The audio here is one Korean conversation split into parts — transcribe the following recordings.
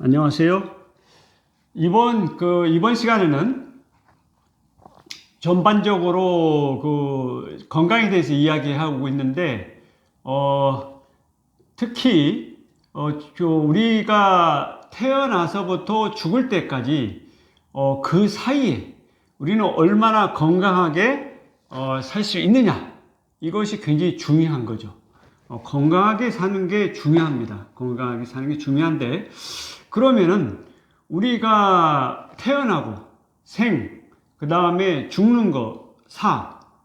안녕하세요. 이번 시간에는 전반적으로 건강에 대해서 이야기하고 있는데, 특히, 우리가 태어나서부터 죽을 때까지, 그 사이에 우리는 얼마나 건강하게, 살 수 있느냐. 이것이 굉장히 중요한 거죠. 건강하게 사는 게 중요합니다. 건강하게 사는 게 중요한데, 그러면은 우리가 태어나고 그 다음에 죽는 거,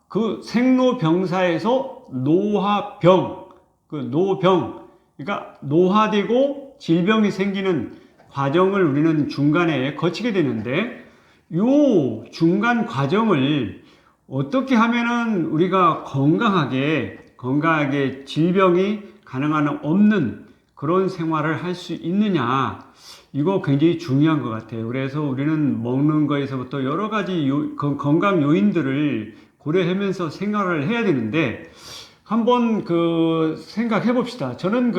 그 생로병사에서 노화병, 그러니까 노화되고 질병이 생기는 과정을 우리는 중간에 거치게 되는데, 요 중간 과정을 어떻게 하면은 우리가 건강하게 질병이 가능한 없는 그런 생활을 할 수 있느냐, 이거 굉장히 중요한 것 같아요. 그래서 우리는 먹는 거에서부터 여러 가지 건강 요인들을 고려하면서 생각을 해야 되는데, 한번 생각해 봅시다. 저는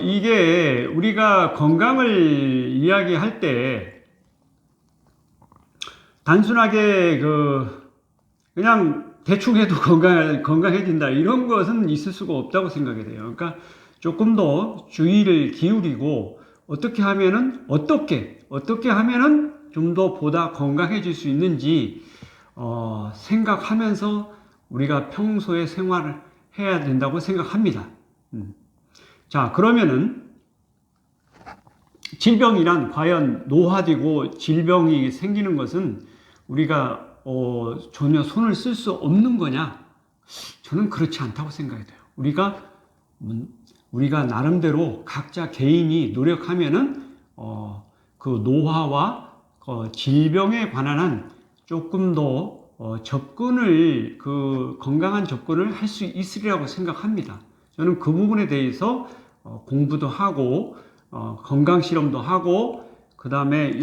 이게 우리가 건강을 이야기할 때 단순하게 그냥 대충 해도 건강해진다, 이런 것은 있을 수가 없다고 생각이 돼요. 그러니까 조금 더 주의를 기울이고 어떻게 하면은 좀 더 보다 건강해질 수 있는지 생각하면서 우리가 평소에 생활을 해야 된다고 생각합니다. 자, 그러면은 질병이란 과연 노화되고 질병이 생기는 것은 우리가 전혀 손을 쓸 수 없는 거냐? 저는 그렇지 않다고 생각이 돼요. 우리가 나름대로 각자 개인이 노력하면은 그 노화와 질병에 관한 조금 더 건강한 접근을 할 수 있으리라고 생각합니다. 저는 그 부분에 대해서 공부도 하고 건강 실험도 하고 그 다음에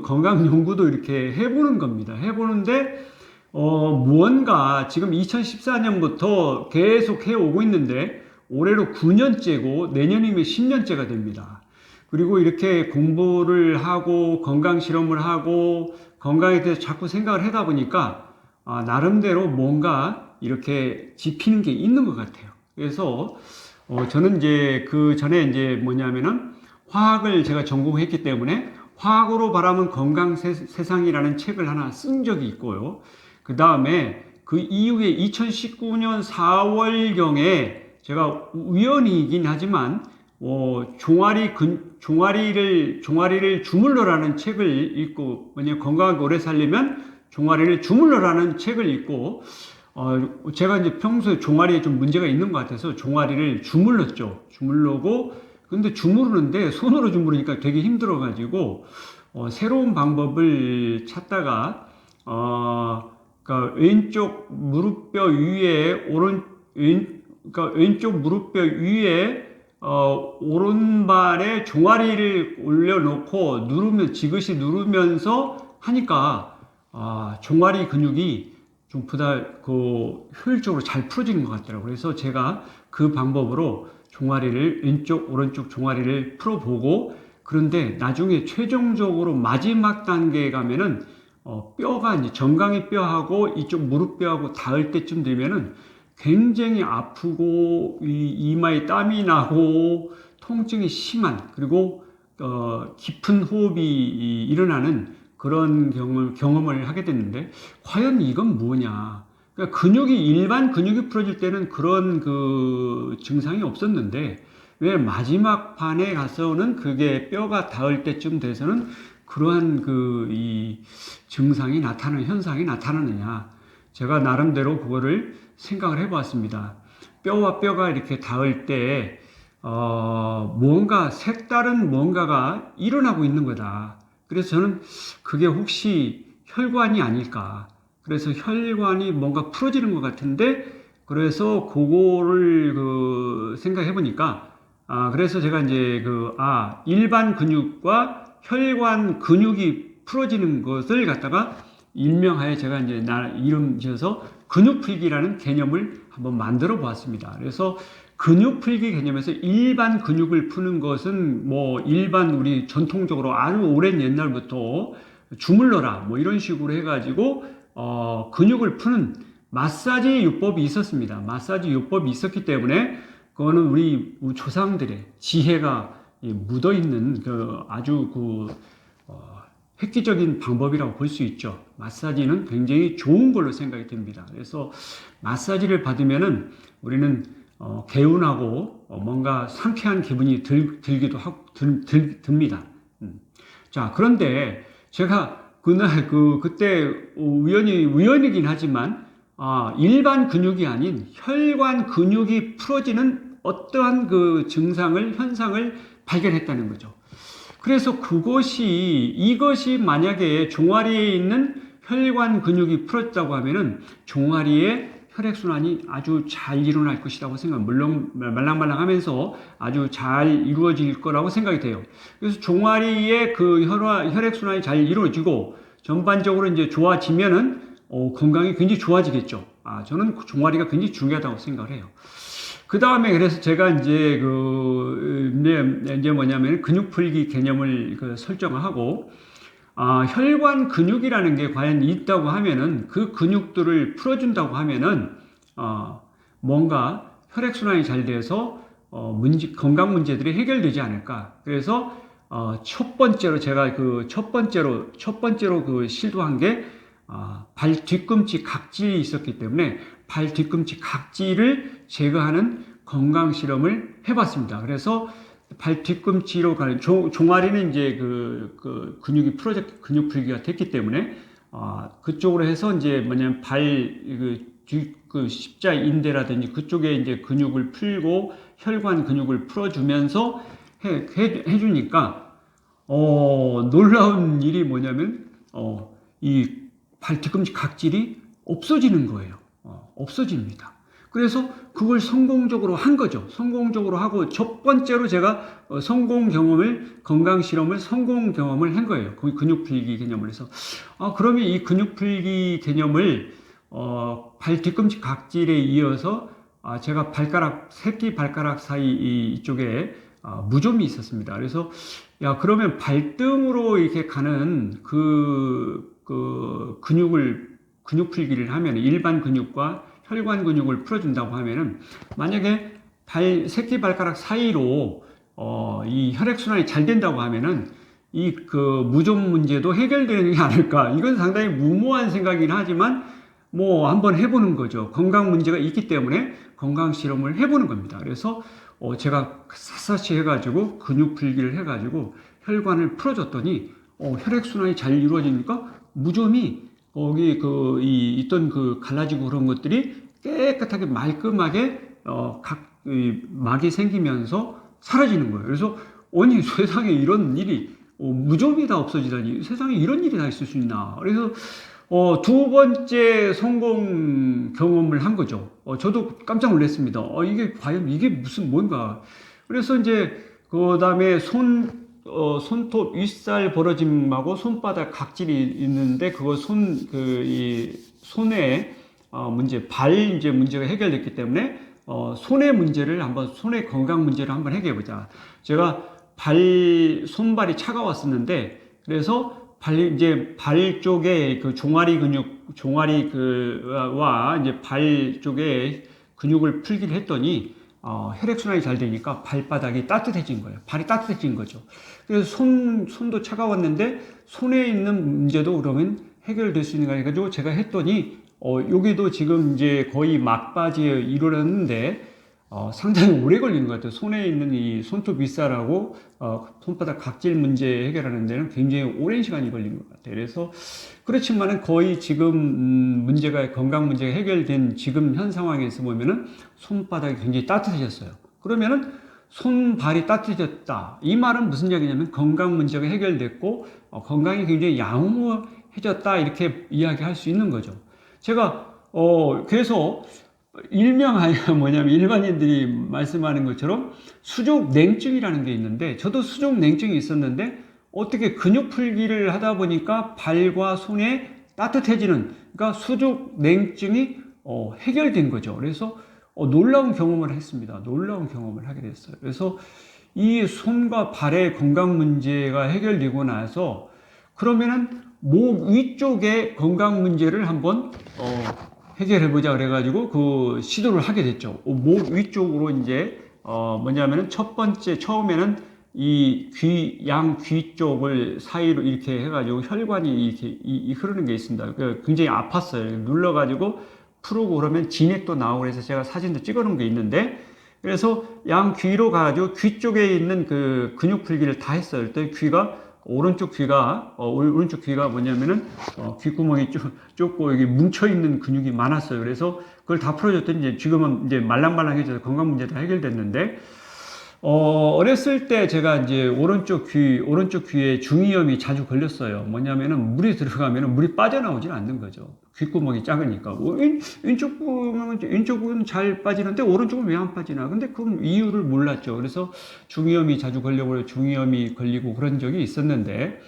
건강 연구도 이렇게 해보는 겁니다. 해보는데 무언가 지금 2014년부터 계속 해오고 있는데, 올해로 9년째고 내년이면 10년째가 됩니다. 그리고 이렇게 공부를 하고 건강 실험을 하고 건강에 대해서 자꾸 생각을 하다 보니까 나름대로 뭔가 이렇게 짚히는 게 있는 것 같아요. 그래서 저는 이제 뭐냐면은 화학을 제가 전공했기 때문에 화학으로 바라본 건강 세상이라는 책을 하나 쓴 적이 있고요. 그 다음에 그 이후에 2019년 4월경에 제가 우연이긴 하지만 종아리를 주물러라는 책을 읽고, 건강하게 오래 살려면 종아리를 주물러라는 책을 읽고, 제가 이제 평소에 종아리에 좀 문제가 있는 것 같아서 종아리를 주물르고, 근데 주무르는데 손으로 주무르니까 되게 힘들어가지고, 새로운 방법을 찾다가, 그러니까 왼쪽 무릎뼈 위에 왼쪽 무릎뼈 위에 오른발에 종아리를 올려놓고 지그시 누르면서 하니까 종아리 근육이 좀 효율적으로 잘 풀어지는 것 같더라고요. 그래서 제가 그 방법으로 왼쪽 오른쪽 종아리를 풀어보고, 그런데 나중에 최종적으로 마지막 단계에 가면은 뼈가 이제 정강이 뼈하고 이쪽 무릎뼈하고 닿을 때쯤 되면은 굉장히 아프고 이마에 땀이 나고 통증이 심한, 그리고 깊은 호흡이 일어나는 그런 경험을 하게 됐는데, 과연 이건 뭐냐? 그러니까 일반 근육이 풀어질 때는 그런 증상이 없었는데, 왜 마지막 판에 가서는 그게 뼈가 닿을 때쯤 돼서는 그러한 이 현상이 나타나느냐? 제가 나름대로 그거를 생각을 해봤습니다. 뼈와 뼈가 이렇게 닿을 때 뭔가 색다른 뭔가가 일어나고 있는 거다. 그래서 저는 그게 혹시 혈관이 아닐까. 그래서 혈관이 뭔가 풀어지는 것 같은데, 그래서 그거를 생각해 보니까, 그래서 제가 이제 일반 근육과 혈관 근육이 풀어지는 것을 갖다가 일명하여 제가 이제 이름 지어서 근육풀기라는 개념을 한번 만들어 보았습니다. 그래서 근육 풀기 개념에서 일반 근육을 푸는 것은 뭐 일반 우리 전통적으로 아주 오랜 옛날부터 주물러라 뭐 이런 식으로 해가지고 근육을 푸는 마사지 요법이 있었습니다. 마사지 요법이 있었기 때문에 그거는 우리 조상들의 지혜가 묻어 있는 그 아주 획기적인 방법이라고 볼 수 있죠. 마사지는 굉장히 좋은 걸로 생각이 됩니다. 그래서 마사지를 받으면은 우리는 개운하고 뭔가 상쾌한 기분이 들기도 하고 듭니다. 자, 그런데 제가 그날 그때 우연이긴 하지만 일반 근육이 아닌 혈관 근육이 풀어지는 어떠한 그 현상을 발견했다는 거죠. 그래서 이것이 만약에 종아리에 있는 혈관 근육이 풀었다고 하면은 종아리에 혈액순환이 아주 잘 일어날 것이라고 물론 말랑말랑하면서 아주 잘 이루어질 거라고 생각이 돼요. 그래서 종아리에 그 혈액순환이 잘 이루어지고 전반적으로 이제 좋아지면은 건강이 굉장히 좋아지겠죠. 저는 종아리가 굉장히 중요하다고 생각을 해요. 그 다음에 그래서 제가 이제 뭐냐면 근육 풀기 개념을 설정을 하고, 혈관 근육이라는 게 과연 있다고 하면은 그 근육들을 풀어준다고 하면은, 뭔가 혈액순환이 잘 돼서, 건강 문제들이 해결되지 않을까. 그래서, 첫 번째로 시도한 게, 발 뒤꿈치 각질이 있었기 때문에 발 뒤꿈치 각질을 제거하는 건강 실험을 해봤습니다. 그래서 발 뒤꿈치로 가는 종아리는 이제 근육 풀기가 됐기 때문에 그쪽으로 해서 이제 뭐냐면 십자 인대라든지 그쪽에 이제 근육을 풀고 혈관 근육을 풀어주면서 해주니까 놀라운 일이 뭐냐면 이 발 뒤꿈치 각질이 없어지는 거예요. 없어집니다. 그래서 그걸 성공적으로 한 거죠. 성공적으로 하고 첫 번째로 제가 건강 실험을 성공 경험을 한 거예요. 그 근육 풀기 개념을 해서. 그러면 이 근육 풀기 개념을 발 뒤꿈치 각질에 이어서 제가 새끼 발가락 사이 이쪽에 무좀이 있었습니다. 그래서 그러면 발등으로 이렇게 가는 근육 풀기를 하면 일반 근육과 혈관 근육을 풀어준다고 하면은 만약에 새끼 발가락 사이로 이 혈액순환이 잘 된다고 하면은 무좀 문제도 해결되지 않을까. 이건 상당히 무모한 생각이긴 하지만 뭐 한번 해보는 거죠. 건강 문제가 있기 때문에 건강 실험을 해보는 겁니다. 그래서 제가 샅샅이 해가지고 근육 풀기를 해가지고 혈관을 풀어줬더니 혈액순환이 잘 이루어지니까 무좀이 거기 있던 갈라지고 그런 것들이 깨끗하게 말끔하게 막이 생기면서 사라지는 거예요. 그래서 아니 세상에 이런 일이 무좀이 다 없어지다니 세상에 이런 일이 다 있을 수 있나. 그래서 두 번째 성공 경험을 한 거죠. 저도 깜짝 놀랐습니다. 이게 과연 뭔가. 그래서 이제 그 다음에 손톱 윗살 벌어짐하고 손바닥 각질이 있는데 그거 손에 문제가 해결됐기 때문에 손의 건강 문제를 한번 해결해 보자. 제가 손발이 차가웠었는데 그래서 발 쪽에 종아리 이제 발 쪽에 근육을 풀기를 했더니 혈액순환이 잘 되니까 발바닥이 따뜻해진 거예요. 발이 따뜻해진 거죠. 그래서 손도 차가웠는데 손에 있는 문제도 그러면 해결될 수 있는 거 해가지고 제가 했더니 여기도 지금 이제 거의 막바지에 이르렀는데 상당히 오래 걸리는 것 같아요. 손에 있는 이 손톱 윗살하고 손바닥 각질 문제 해결하는 데는 굉장히 오랜 시간이 걸린 것 같아요. 그래서 그렇지만은 거의 지금 건강 문제가 해결된 지금 현 상황에서 보면은 손바닥이 굉장히 따뜻해졌어요. 그러면은 손발이 따뜻해졌다. 이 말은 무슨 이야기냐면 건강 문제가 해결됐고 건강이 굉장히 양호해졌다 이렇게 이야기할 수 있는 거죠. 제가 그래서 뭐냐면 일반인들이 말씀하는 것처럼 수족 냉증이라는 게 있는데 저도 수족 냉증이 있었는데 어떻게 근육 풀기를 하다 보니까 발과 손에 따뜻해지는 그러니까 수족 냉증이 해결된 거죠. 그래서 놀라운 경험을 했습니다. 놀라운 경험을 하게 됐어요. 그래서 이 손과 발의 건강 문제가 해결되고 나서 그러면은 목 위쪽의 건강 문제를 한번 해결해 보자 그래가지고 그 시도를 하게 됐죠. 목 위쪽으로 이제 뭐냐면은 첫 번째 처음에는 이 양 귀 쪽을 사이로 이렇게 해가지고 혈관이 이렇게 흐르는 게 있습니다. 굉장히 아팠어요. 눌러가지고 풀고 그러면 진액도 나오고 그래서 제가 사진도 찍어 놓은 게 있는데, 그래서 양 귀로 가가지고 귀 쪽에 있는 그 근육 풀기를 다 했어요. 그때 오른쪽 귀가 뭐냐면은 귓구멍이 좁고 여기 뭉쳐 있는 근육이 많았어요. 그래서 그걸 다 풀어줬더니 이제 지금은 이제 말랑말랑해져서 건강 문제 다 해결됐는데, 어렸을 때 제가 이제 오른쪽 귀에 중이염이 자주 걸렸어요. 뭐냐면은 물이 들어가면은 물이 빠져나오질 않는 거죠. 귓구멍이 작으니까. 왼쪽은 잘 빠지는데 오른쪽은 왜 안 빠지나? 근데 그 이유를 몰랐죠. 그래서 중이염이 자주 중이염이 걸리고 그런 적이 있었는데,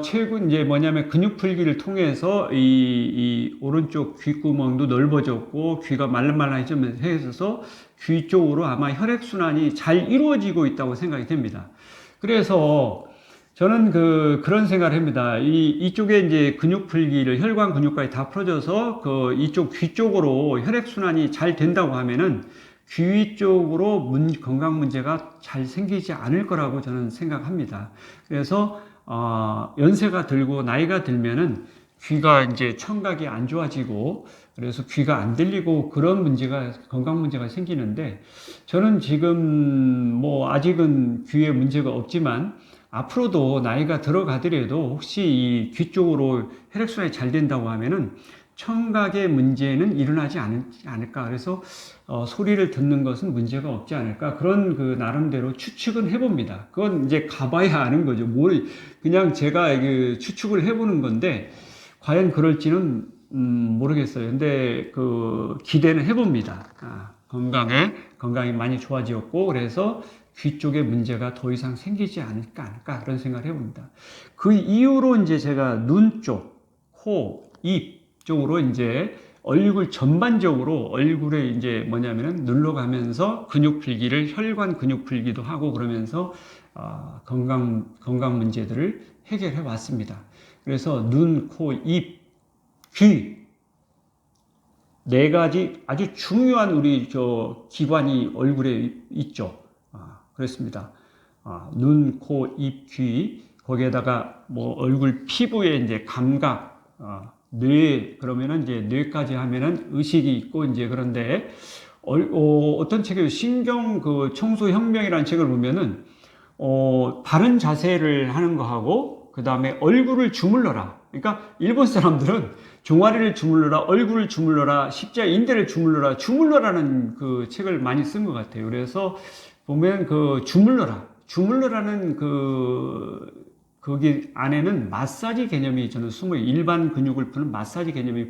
최근 이제 뭐냐면 근육 풀기를 통해서 이 오른쪽 귓구멍도 넓어졌고 귀가 말랑말랑해져서 귀 쪽으로 아마 혈액순환이 잘 이루어지고 있다고 생각이 됩니다. 그래서 저는 그런 생각을 합니다. 이쪽에 이제 근육 풀기를 혈관 근육까지 다 풀어져서 이쪽 귀 쪽으로 혈액순환이 잘 된다고 하면은 귀 쪽으로 건강 문제가 잘 생기지 않을 거라고 저는 생각합니다. 그래서 연세가 들고 나이가 들면은 귀가 이제 청각이 안 좋아지고 그래서 귀가 안 들리고 그런 건강 문제가 생기는데, 저는 지금 뭐 아직은 귀에 문제가 없지만 앞으로도 나이가 들어가더라도 혹시 이 귀 쪽으로 혈액순환이 잘 된다고 하면은 청각의 문제는 일어나지 않을까. 그래서 소리를 듣는 것은 문제가 없지 않을까. 그런 나름대로 추측은 해봅니다. 그건 이제 가봐야 아는 거죠. 그냥 제가 추측을 해보는 건데 과연 그럴지는 모르겠어요. 근데 기대는 해봅니다. 건강이 많이 좋아지었고 그래서 귀 쪽에 문제가 더 이상 생기지 않을까 그런 생각을 해봅니다. 그 이후로 이제 제가 눈 쪽, 코, 입 쪽으로 이제 얼굴 전반적으로 얼굴에 이제 뭐냐면은 눌러가면서 혈관 근육 풀기도 하고 그러면서 건강 문제들을 해결해 왔습니다. 그래서 눈, 코, 입, 귀 네 가지 아주 중요한 우리 기관이 얼굴에 있죠. 그렇습니다. 눈, 코, 입, 귀 거기에다가 뭐 얼굴 피부에 이제 감각, 뇌 그러면은 이제 뇌까지 하면은 의식이 있고 이제 그런데 어떤 책에 신경 청소 혁명이라는 책을 보면은 바른 자세를 하는 거하고 그 다음에 얼굴을 주물러라. 그러니까 일본 사람들은 종아리를 주물러라, 얼굴을 주물러라, 십자 인대를 주물러라는 그 책을 많이 쓴 것 같아요. 그래서 보면 주물러라는 거기 안에는 마사지 개념이 저는 일반 근육을 푸는 마사지 개념이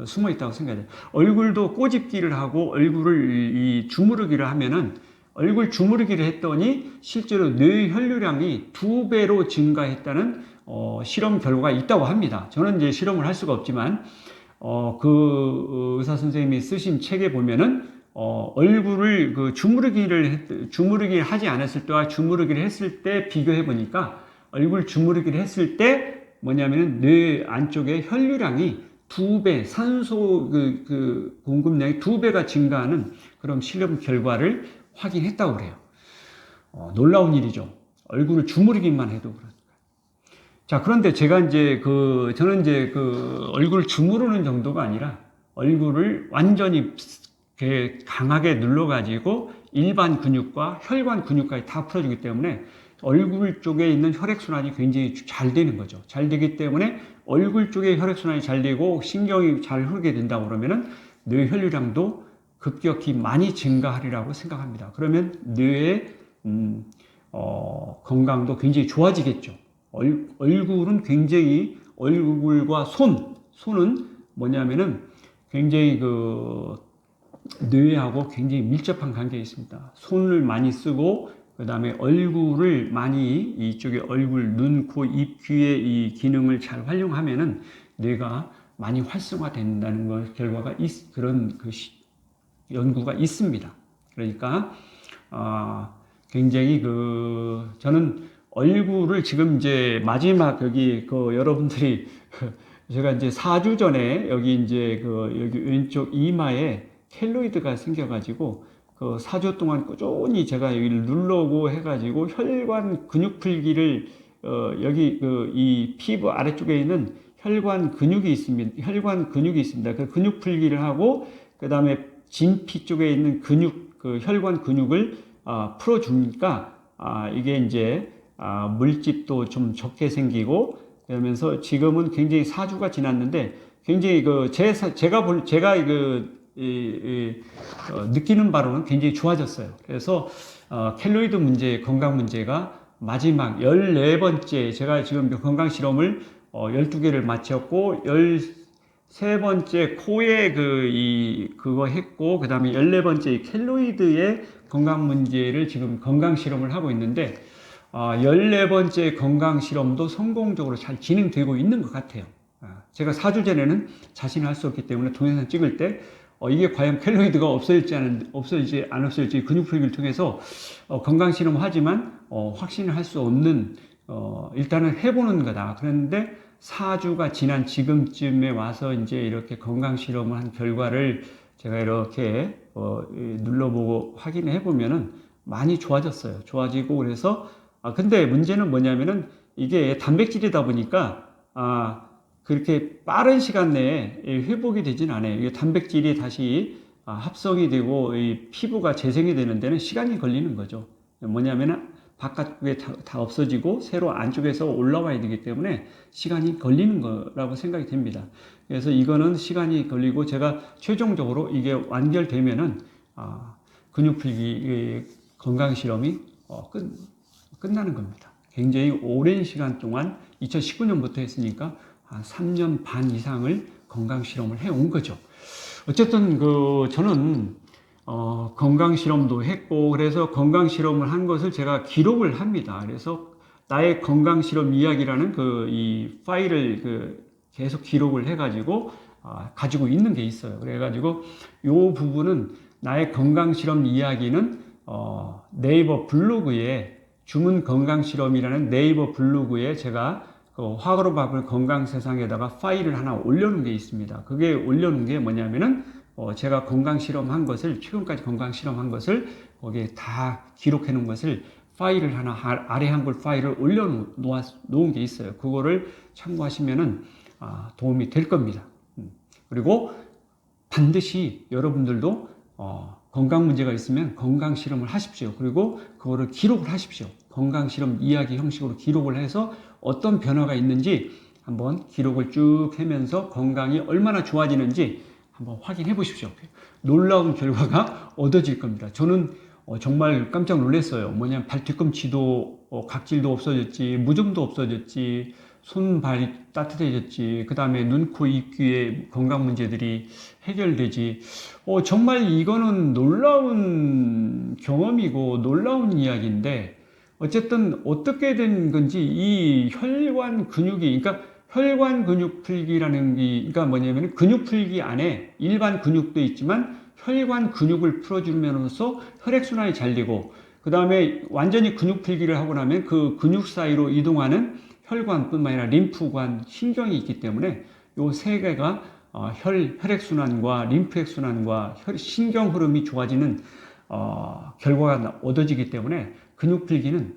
숨어 있다고 생각해요. 얼굴도 꼬집기를 하고 얼굴을 주무르기를 하면은 얼굴 주무르기를 했더니 실제로 뇌 혈류량이 2배로 증가했다는 실험 결과가 있다고 합니다. 저는 이제 실험을 할 수가 없지만 의사 선생님이 쓰신 책에 보면은 얼굴을 주무르기를 하지 않았을 때와 주무르기를 했을 때 비교해 보니까 얼굴 주무르기를 했을 때 뭐냐면은 뇌 안쪽에 혈류량이 2배, 산소 공급량이 2배가 증가하는 그런 실험 결과를 확인했다고 그래요. 놀라운 일이죠. 얼굴을 주무르기만 해도 그렇습니다. 자, 그런데 제가 이제 저는 이제 얼굴을 주무르는 정도가 아니라 얼굴을 완전히 강하게 눌러가지고 일반 근육과 혈관 근육까지 다 풀어주기 때문에 얼굴 쪽에 있는 혈액순환이 굉장히 잘 되는 거죠. 잘 되기 때문에 얼굴 쪽에 혈액순환이 잘 되고 신경이 잘 흐르게 된다고 그러면은 뇌 혈류량도 급격히 많이 증가하리라고 생각합니다. 그러면 뇌의 건강도 굉장히 좋아지겠죠. 얼굴은 굉장히 얼굴과 손은 뭐냐면은 굉장히 뇌하고 굉장히 밀접한 관계가 있습니다. 손을 많이 쓰고 그 다음에 얼굴을 많이 이쪽에 얼굴, 눈, 코, 입, 귀의 이 기능을 잘 활용하면은 뇌가 많이 활성화된다는 결과가 그런 연구가 있습니다. 그러니까 굉장히 저는 얼굴을 지금 이제 마지막 여기 여러분들이 제가 이제 4주 전에 여기 이제 여기 왼쪽 이마에 켈로이드가 생겨가지고 4주 동안 꾸준히 제가 여기를 누르고 해가지고 혈관 근육 풀기를 여기 이 피부 아래쪽에 있는 혈관 근육이 있습니다. 혈관 근육이 있습니다. 그 근육 풀기를 하고 그 다음에 진피 쪽에 있는 근육 혈관 근육을 풀어주니까 이게 이제 물집도 좀 적게 생기고 그러면서 지금은 굉장히 4주가 지났는데 굉장히 제가 느끼는 바로는 굉장히 좋아졌어요. 그래서 켈로이드 문제, 건강 문제가 마지막 14번째 제가 지금 건강 실험을 12개를 마쳤고 13번째 코에 그거 했고 그다음에 14번째 켈로이드의 건강 문제를 지금 건강 실험을 하고 있는데 14번째 건강 실험도 성공적으로 잘 진행되고 있는 것 같아요. 제가 4주 전에는 자신할 수 없기 때문에 동영상 찍을 때 이게 과연 켈로이드가 없어질지 안 없어질지 근육 풀기를 통해서 건강 실험을 하지만 확신을 할 수 없는 일단은 해보는 거다. 그런데 4주가 지난 지금쯤에 와서 이제 이렇게 건강 실험을 한 결과를 제가 이렇게 눌러보고 확인해 보면은 많이 좋아졌어요. 좋아지고 그래서 근데 문제는 뭐냐면은 이게 단백질이다 보니까 그렇게 빠른 시간 내에 회복이 되진 않아요. 이게 단백질이 다시 합성이 되고 이 피부가 재생이 되는 데는 시간이 걸리는 거죠. 뭐냐면은 바깥쪽에 다 없어지고 새로 안쪽에서 올라와야 되기 때문에 시간이 걸리는 거라고 생각이 됩니다. 그래서 이거는 시간이 걸리고 제가 최종적으로 이게 완결되면은 근육 풀기 건강 실험이 끝나는 겁니다. 굉장히 오랜 시간 동안 2019년부터 했으니까 3년 반 이상을 건강 실험을 해온 거죠. 어쨌든 저는 건강 실험도 했고 그래서 건강 실험을 한 것을 제가 기록을 합니다. 그래서 나의 건강 실험 이야기라는 이 파일을 계속 기록을 해가지고 가지고 있는 게 있어요. 그래가지고 요 부분은 나의 건강 실험 이야기는 네이버 블로그에 주문 건강 실험이라는 네이버 블로그에 제가 화그로바블 건강 세상에다가 파일을 하나 올려놓은 게 있습니다. 그게 올려놓은 게 뭐냐면은 제가 건강 실험한 것을 최근까지 건강 실험한 것을 거기에 다 기록해 놓은 것을 파일을 하나 아래 한글 파일을 올려놓은 게 있어요. 그거를 참고하시면은 도움이 될 겁니다. 그리고 반드시 여러분들도 건강 문제가 있으면 건강 실험을 하십시오. 그리고 그거를 기록을 하십시오. 건강 실험 이야기 형식으로 기록을 해서 어떤 변화가 있는지 한번 기록을 쭉 하면서 건강이 얼마나 좋아지는지 한번 확인해 보십시오. 놀라운 결과가 얻어질 겁니다. 저는 정말 깜짝 놀랐어요. 뭐냐면 발 뒤꿈치도 각질도 없어졌지, 무좀도 없어졌지, 손, 발이 따뜻해졌지, 그 다음에 눈, 코, 입, 귀의 건강 문제들이 해결되지. 정말 이거는 놀라운 경험이고 놀라운 이야기인데 어쨌든 어떻게 된 건지 이 혈관 근육이, 그러니까 혈관 근육 풀기라는 게, 그러니까 뭐냐면 근육 풀기 안에 일반 근육도 있지만 혈관 근육을 풀어주면서 혈액순환이 잘 되고, 그 다음에 완전히 근육 풀기를 하고 나면 그 근육 사이로 이동하는 혈관뿐만 아니라 림프관, 신경이 있기 때문에 요 세 개가 혈액순환과 림프액순환과 신경 흐름이 좋아지는 결과가 얻어지기 때문에 근육 풀기는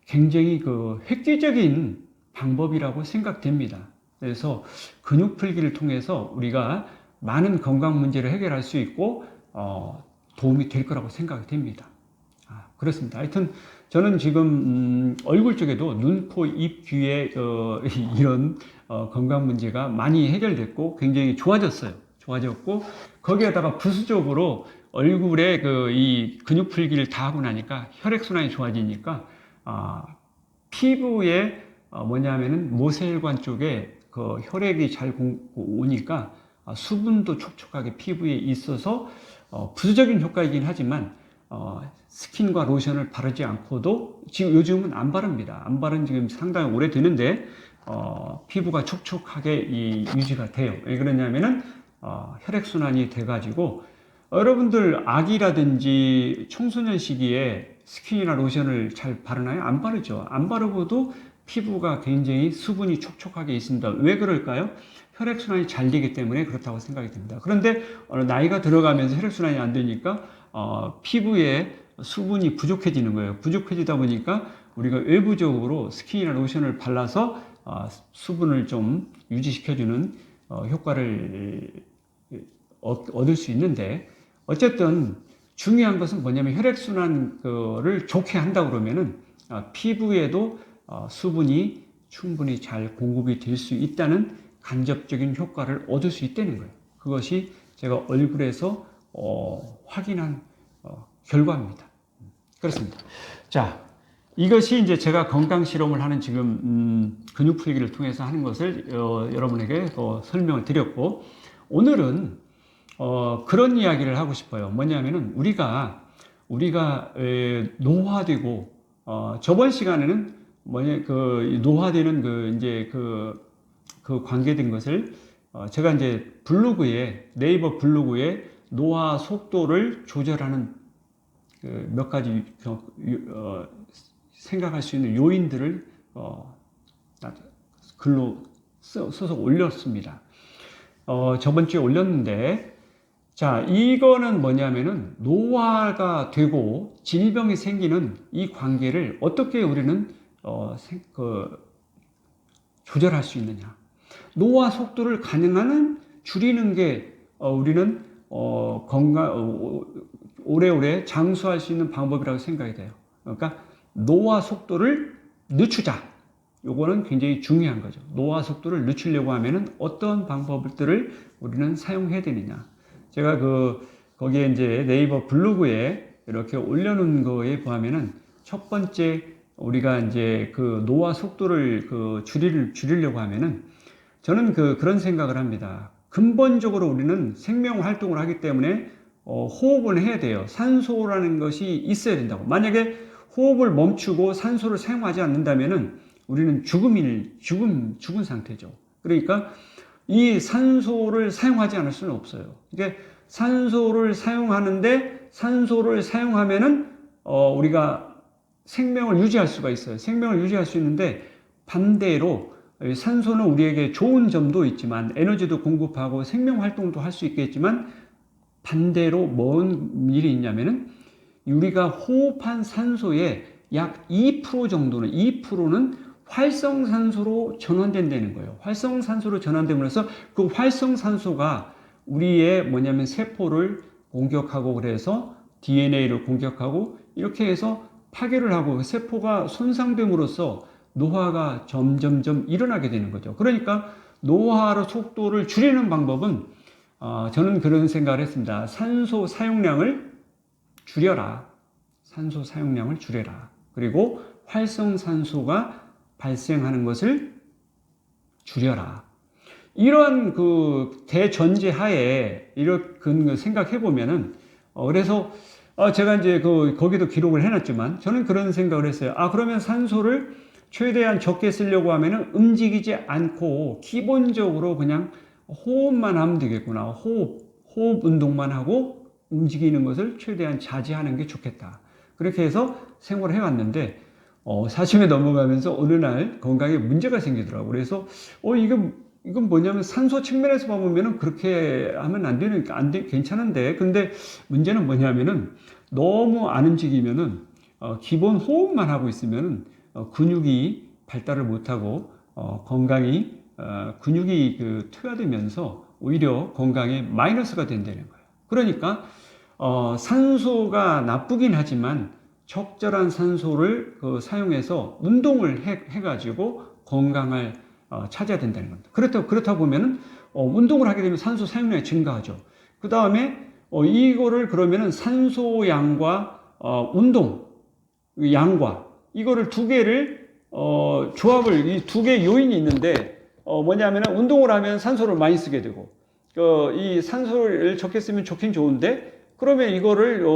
굉장히 획기적인 방법이라고 생각됩니다. 그래서 근육 풀기를 통해서 우리가 많은 건강 문제를 해결할 수 있고 도움이 될 거라고 생각이 됩니다. 그렇습니다. 하여튼 저는 지금 얼굴 쪽에도 눈, 코, 입, 귀에 이런 건강 문제가 많이 해결됐고 굉장히 좋아졌어요. 좋아졌고 거기에다가 부수적으로 얼굴에 이 근육 풀기를 다 하고 나니까 혈액순환이 좋아지니까 피부에 뭐냐면은 모세혈관 쪽에 혈액이 잘 오니까 수분도 촉촉하게 피부에 있어서 부수적인 효과이긴 하지만 스킨과 로션을 바르지 않고도 지금 요즘은 안 바릅니다. 안 바른 지금 상당히 오래 되는데 피부가 촉촉하게 유지가 돼요. 왜 그러냐면은 혈액순환이 돼가지고 여러분들 아기라든지 청소년 시기에 스킨이나 로션을 잘 바르나요? 안 바르죠. 안 바르고도 피부가 굉장히 수분이 촉촉하게 있습니다. 왜 그럴까요? 혈액순환이 잘 되기 때문에 그렇다고 생각이 듭니다. 그런데 나이가 들어가면서 혈액순환이 안 되니까 피부에 수분이 부족해지는 거예요. 부족해지다 보니까 우리가 외부적으로 스킨이나 로션을 발라서 수분을 좀 유지시켜주는 효과를 얻을 수 있는데, 어쨌든 중요한 것은 뭐냐면 혈액순환을 좋게 한다 그러면은 피부에도 수분이 충분히 잘 공급이 될 수 있다는 간접적인 효과를 얻을 수 있다는 거예요. 그것이 제가 얼굴에서 확인한 결과입니다. 그렇습니다. 자, 이것이 이제 제가 건강 실험을 하는 지금 근육 풀기를 통해서 하는 것을 여러분에게 설명을 드렸고, 오늘은 그런 이야기를 하고 싶어요. 뭐냐면은 우리가 노화되고 저번 시간에는 노화되는 이제 그 관계된 것을 제가 이제 네이버 블로그에 노화 속도를 조절하는 몇 가지 생각할 수 있는 요인들을 글로 써서 올렸습니다. 저번 주에 올렸는데, 자, 이거는 뭐냐면은 노화가 되고 질병이 생기는 이 관계를 어떻게 우리는 조절할 수 있느냐. 노화 속도를 가능한 줄이는 게 우리는 오래오래 장수할 수 있는 방법이라고 생각이 돼요. 그러니까 노화 속도를 늦추자. 요거는 굉장히 중요한 거죠. 노화 속도를 늦추려고 하면은 어떤 방법들을 우리는 사용해야 되느냐. 제가 거기에 이제 네이버 블로그에 이렇게 올려놓은 거에 보면은 첫 번째 우리가 이제 노화 속도를 줄이려고 하면은 저는 그런 생각을 합니다. 근본적으로 우리는 생명 활동을 하기 때문에 호흡을 해야 돼요. 산소라는 것이 있어야 된다고. 만약에 호흡을 멈추고 산소를 사용하지 않는다면은 우리는 죽은 상태죠. 그러니까 이 산소를 사용하지 않을 수는 없어요. 그러니까 산소를 사용하면은 우리가 생명을 유지할 수가 있어요. 생명을 유지할 수 있는데, 반대로 산소는 우리에게 좋은 점도 있지만 에너지도 공급하고 생명 활동도 할 수 있겠지만, 반대로 뭔 일이 있냐면은 우리가 호흡한 산소의 약 2% 정도는 2%는 활성산소로 전환된다는 거예요. 활성산소로 전환되면서 그 활성산소가 우리의 세포를 공격하고, 그래서 DNA를 공격하고, 이렇게 해서 파괴를 하고 세포가 손상됨으로써 노화가 점점점 일어나게 되는 거죠. 그러니까 노화의 속도를 줄이는 방법은 저는 그런 생각을 했습니다. 산소 사용량을 줄여라. 산소 사용량을 줄여라. 그리고 활성산소가 발생하는 것을 줄여라. 이런 대전제 하에 이렇게 생각해 보면은 그래서 제가 이제 거기도 기록을 해놨지만 저는 그런 생각을 했어요. 그러면 산소를 최대한 적게 쓰려고 하면은 움직이지 않고 기본적으로 그냥 호흡만 하면 되겠구나. 호흡 운동만 하고 움직이는 것을 최대한 자제하는 게 좋겠다. 그렇게 해서 생활을 해왔는데 40에 넘어가면서 어느 날 건강에 문제가 생기더라고요. 그래서 이건 뭐냐면 산소 측면에서 보면은 그렇게 하면 안 되니까 괜찮은데, 근데 문제는 뭐냐면은 너무 안 움직이면은 기본 호흡만 하고 있으면은 근육이 발달을 못하고 건강이 근육이 퇴화되면서 오히려 건강에 마이너스가 된다는 거예요. 그러니까 산소가 나쁘긴 하지만 적절한 산소를 사용해서 운동을 해가지고 건강을 찾아야 된다는 겁니다. 그렇다 보면은 운동을 하게 되면 산소 사용량이 증가하죠. 그 다음에 이거를 그러면은 산소 양과 운동 양과 이거를 두 개를 조합을, 이 두 개 요인이 있는데 뭐냐면은 운동을 하면 산소를 많이 쓰게 되고 이 산소를 적게 쓰면 좋긴 좋은데, 그러면 이거를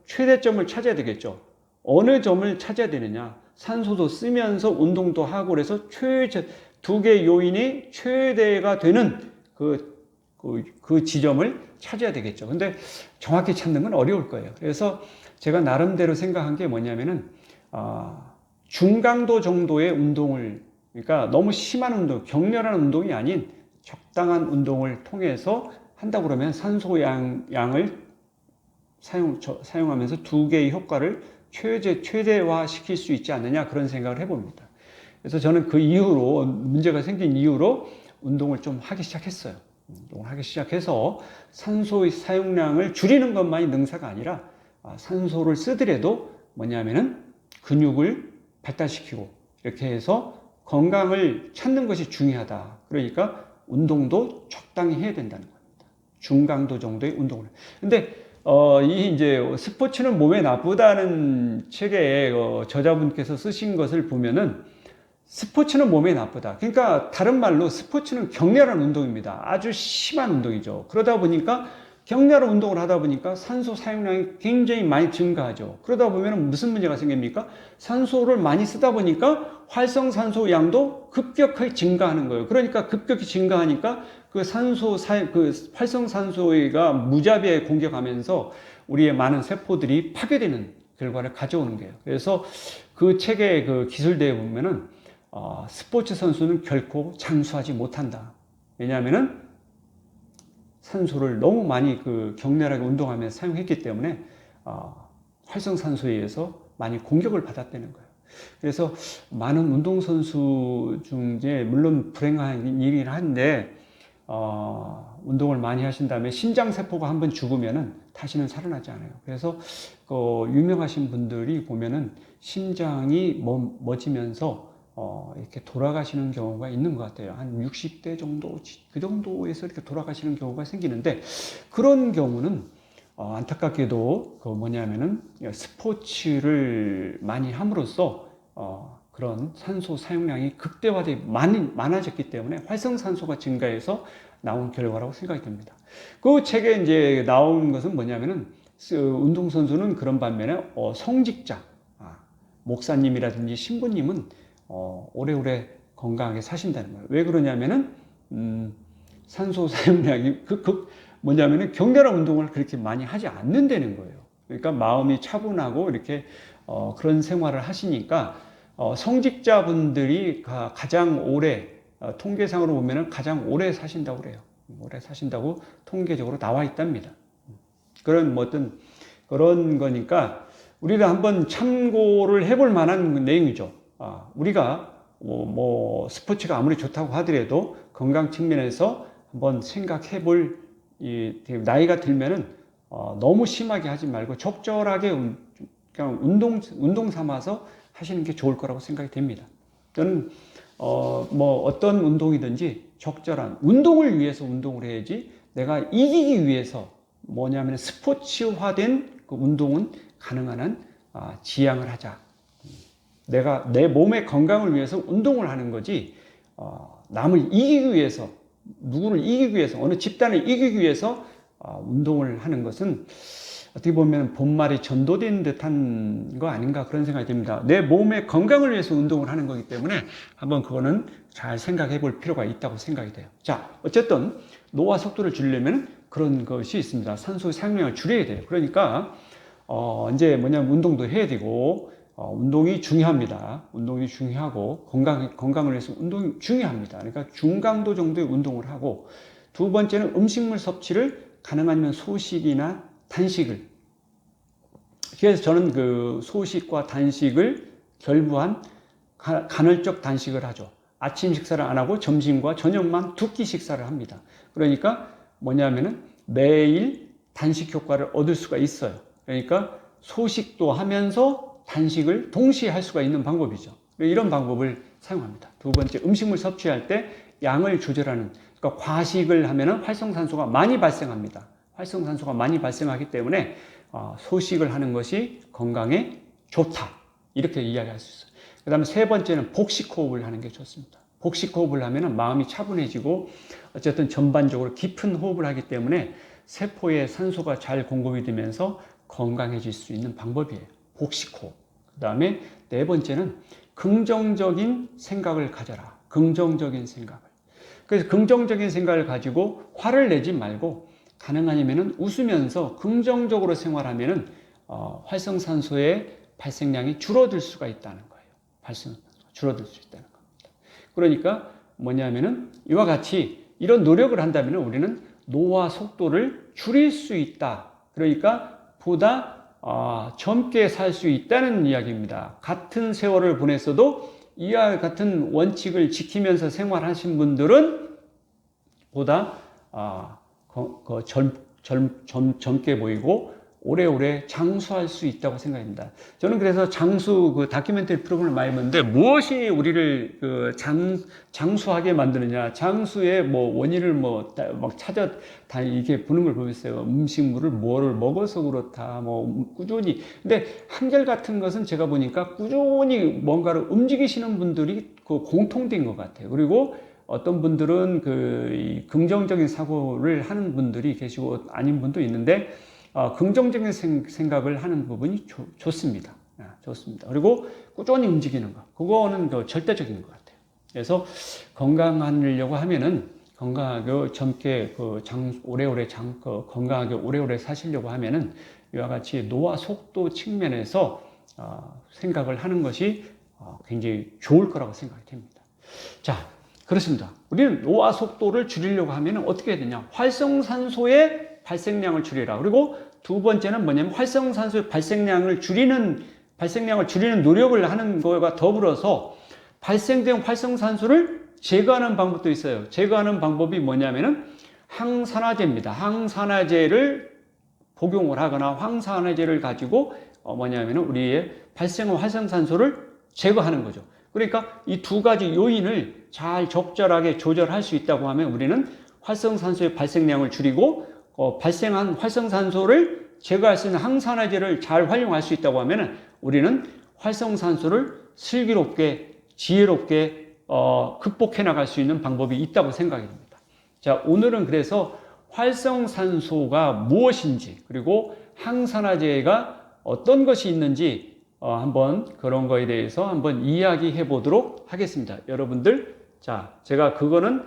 최대점을 찾아야 되겠죠. 어느 점을 찾아야 되느냐. 산소도 쓰면서 운동도 하고, 그래서 두 개 요인이 최대가 되는 그 지점을 찾아야 되겠죠. 근데 정확히 찾는 건 어려울 거예요. 그래서 제가 나름대로 생각한 게 뭐냐면은, 중강도 정도의 운동을, 그러니까 너무 심한 운동, 격렬한 운동이 아닌 적당한 운동을 통해서 한다고 그러면 산소 양을 사용하면서 두 개의 효과를 최대화 시킬 수 있지 않느냐, 그런 생각을 해봅니다. 그래서 저는 그 이후로, 문제가 생긴 이후로 운동을 좀 하기 시작했어요. 운동을 하기 시작해서 산소의 사용량을 줄이는 것만이 능사가 아니라, 산소를 쓰더라도 뭐냐면은 근육을 발달시키고 이렇게 해서 건강을 찾는 것이 중요하다. 그러니까 운동도 적당히 해야 된다는 겁니다. 중강도 정도의 운동을. 근데 이 이제 스포츠는 몸에 나쁘다는 책에 저자분께서 쓰신 것을 보면은, 스포츠는 몸에 나쁘다. 그러니까 다른 말로 스포츠는 격렬한 운동입니다. 아주 심한 운동이죠. 그러다 보니까 격렬한 운동을 하다 보니까 산소 사용량이 굉장히 많이 증가하죠. 그러다 보면 무슨 문제가 생깁니까? 산소를 많이 쓰다 보니까 활성산소 양도 급격하게 증가하는 거예요. 그러니까 급격히 증가하니까 그 활성산소가 무자비하게 공격하면서 우리의 많은 세포들이 파괴되는 결과를 가져오는 거예요. 그래서 그 책의 그 기술대에 보면은, 스포츠 선수는 결코 장수하지 못한다. 왜냐하면은 산소를 너무 많이 격렬하게 운동하면서 사용했기 때문에 활성산소에 의해서 많이 공격을 받았다는 거예요. 그래서 많은 운동선수 중에, 물론 불행한 일이긴 한데, 운동을 많이 하신 다음에 심장세포가 한번 죽으면은 다시는 살아나지 않아요. 그래서 유명하신 분들이 보면은 심장이 멎으면서 이렇게 돌아가시는 경우가 있는 것 같아요. 한 60대 정도, 그 정도에서 이렇게 돌아가시는 경우가 생기는데, 그런 경우는 안타깝게도 뭐냐면은 스포츠를 많이 함으로써 그런 산소 사용량이 극대화되게 많아졌기 때문에 활성산소가 증가해서 나온 결과라고 생각이 듭니다. 그 책에 이제 나온 것은 뭐냐면은, 운동선수는 그런 반면에 성직자, 목사님이라든지 신부님은 오래오래 건강하게 사신다는 거예요. 왜 그러냐면은, 산소 사용량이 뭐냐면은 격렬한 운동을 그렇게 많이 하지 않는다는 거예요. 그러니까 마음이 차분하고 이렇게 그런 생활을 하시니까, 성직자분들이 가장 오래, 통계상으로 보면은 가장 오래 사신다고 그래요. 오래 사신다고 통계적으로 나와 있답니다. 그런 어떤 그런 거니까 우리가 한번 참고를 해볼 만한 내용이죠. 우리가 스포츠가 아무리 좋다고 하더라도 건강 측면에서 한번 생각해 볼, 나이가 들면은 너무 심하게 하지 말고 적절하게 그냥 운동 삼아서 하시는 게 좋을 거라고 생각이 됩니다. 저는 어떤 운동이든지 적절한 운동을 위해서 운동을 해야지, 내가 이기기 위해서 뭐냐면 스포츠화된 그 운동은 가능한 한 지양을 하자. 내가 내 몸의 건강을 위해서 운동을 하는 거지, 남을 이기기 위해서, 누구를 이기기 위해서, 어느 집단을 이기기 위해서 운동을 하는 것은 어떻게 보면 본말이 전도된 듯한 거 아닌가, 그런 생각이 듭니다. 내 몸의 건강을 위해서 운동을 하는 거기 때문에 한번 그거는 잘 생각해 볼 필요가 있다고 생각이 돼요. 자, 어쨌든 노화 속도를 줄이려면 그런 것이 있습니다. 산소 사용량을 줄여야 돼요. 그러니까 이제 뭐냐면 운동도 해야 되고, 운동이 중요합니다. 운동이 중요하고, 건강을 위해서 운동이 중요합니다. 그러니까 중강도 정도의 운동을 하고, 두 번째는 음식물 섭취를 가능하면 소식이나 단식을. 그래서 저는 그 소식과 단식을 결부한 간헐적 단식을 하죠. 아침 식사를 안 하고 점심과 저녁만 두 끼 식사를 합니다. 그러니까 뭐냐면은 매일 단식 효과를 얻을 수가 있어요. 그러니까 소식도 하면서 단식을 동시에 할 수가 있는 방법이죠. 이런 방법을 사용합니다. 두 번째, 음식물 섭취할 때 양을 조절하는, 그러니까 과식을 하면은 활성산소가 많이 발생합니다. 활성산소가 많이 발생하기 때문에 소식을 하는 것이 건강에 좋다, 이렇게 이야기할 수 있어요. 그 다음에 세 번째는 복식호흡을 하는 게 좋습니다. 복식호흡을 하면 마음이 차분해지고, 어쨌든 전반적으로 깊은 호흡을 하기 때문에 세포에 산소가 잘 공급이 되면서 건강해질 수 있는 방법이에요. 복식호흡. 그 다음에 네 번째는 긍정적인 생각을 가져라. 긍정적인 생각을. 그래서 긍정적인 생각을 가지고 화를 내지 말고 가능하면은 웃으면서 긍정적으로 생활하면은 활성산소의 발생량이 줄어들 수가 있다는 거예요. 줄어들 수 있다는 겁니다. 그러니까 뭐냐면은 이와 같이 이런 노력을 한다면 우리는 노화 속도를 줄일 수 있다. 그러니까 보다 젊게 살 수 있다는 이야기입니다. 같은 세월을 보냈어도 이와 같은 원칙을 지키면서 생활하신 분들은 보다 젊게 보이고 오래오래 장수할 수 있다고 생각합니다. 저는 그래서 장수 다큐멘터리 프로그램을 많이 보는데 무엇이 우리를 장수하게 만드느냐, 장수의 원인을 막 찾아 다 이렇게 보는 걸 보겠어요. 음식물을 뭐를 먹어서 그렇다, 꾸준히. 근데 한결같은 것은 제가 보니까 꾸준히 뭔가를 움직이시는 분들이 공통된 것 같아요. 그리고 어떤 분들은 긍정적인 사고를 하는 분들이 계시고 아닌 분도 있는데 긍정적인 생각을 하는 부분이 좋습니다. 좋습니다. 그리고 꾸준히 움직이는 것, 그거는 절대적인 것 같아요. 그래서 건강하려고 하면은 건강하게 젊게 건강하게 오래오래 사시려고 하면은 이와 같이 노화 속도 측면에서 생각을 하는 것이 굉장히 좋을 거라고 생각이 됩니다. 자, 그렇습니다. 우리는 노화 속도를 줄이려고 하면 어떻게 해야 되냐? 활성산소의 발생량을 줄이라. 그리고 두 번째는 뭐냐면 활성산소의 발생량을 줄이는 노력을 하는 것과 더불어서 발생된 활성산소를 제거하는 방법도 있어요. 제거하는 방법이 뭐냐면은 항산화제입니다. 항산화제를 복용을 하거나 항산화제를 가지고 뭐냐면은 우리의 발생한 활성산소를 제거하는 거죠. 그러니까 이 두 가지 요인을 잘 적절하게 조절할 수 있다고 하면 우리는 활성산소의 발생량을 줄이고 발생한 활성산소를 제거할 수 있는 항산화제를 잘 활용할 수 있다고 하면 우리는 활성산소를 슬기롭게 지혜롭게 극복해 나갈 수 있는 방법이 있다고 생각이 듭니다. 자, 오늘은 그래서 활성산소가 무엇인지 그리고 항산화제가 어떤 것이 있는지 한번 그런 거에 대해서 한번 이야기해 보도록 하겠습니다. 여러분들, 자, 제가 그거는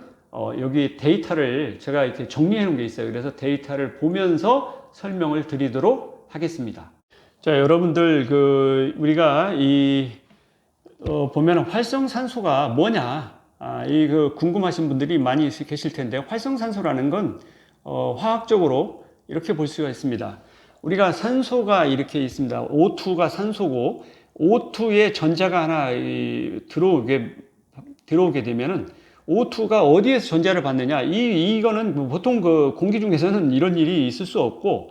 여기 데이터를 제가 이렇게 정리해 놓은 게 있어요. 그래서 데이터를 보면서 설명을 드리도록 하겠습니다. 자, 여러분들, 우리가 보면 활성산소가 뭐냐, 궁금하신 분들이 많이 계실 텐데, 활성산소라는 건, 화학적으로 이렇게 볼 수가 있습니다. 우리가 산소가 이렇게 있습니다. O2가 산소고, O2에 전자가 하나 들어오게 되면은, O2가 어디에서 전자를 받느냐? 이거는 보통 공기 중에서는 이런 일이 있을 수 없고,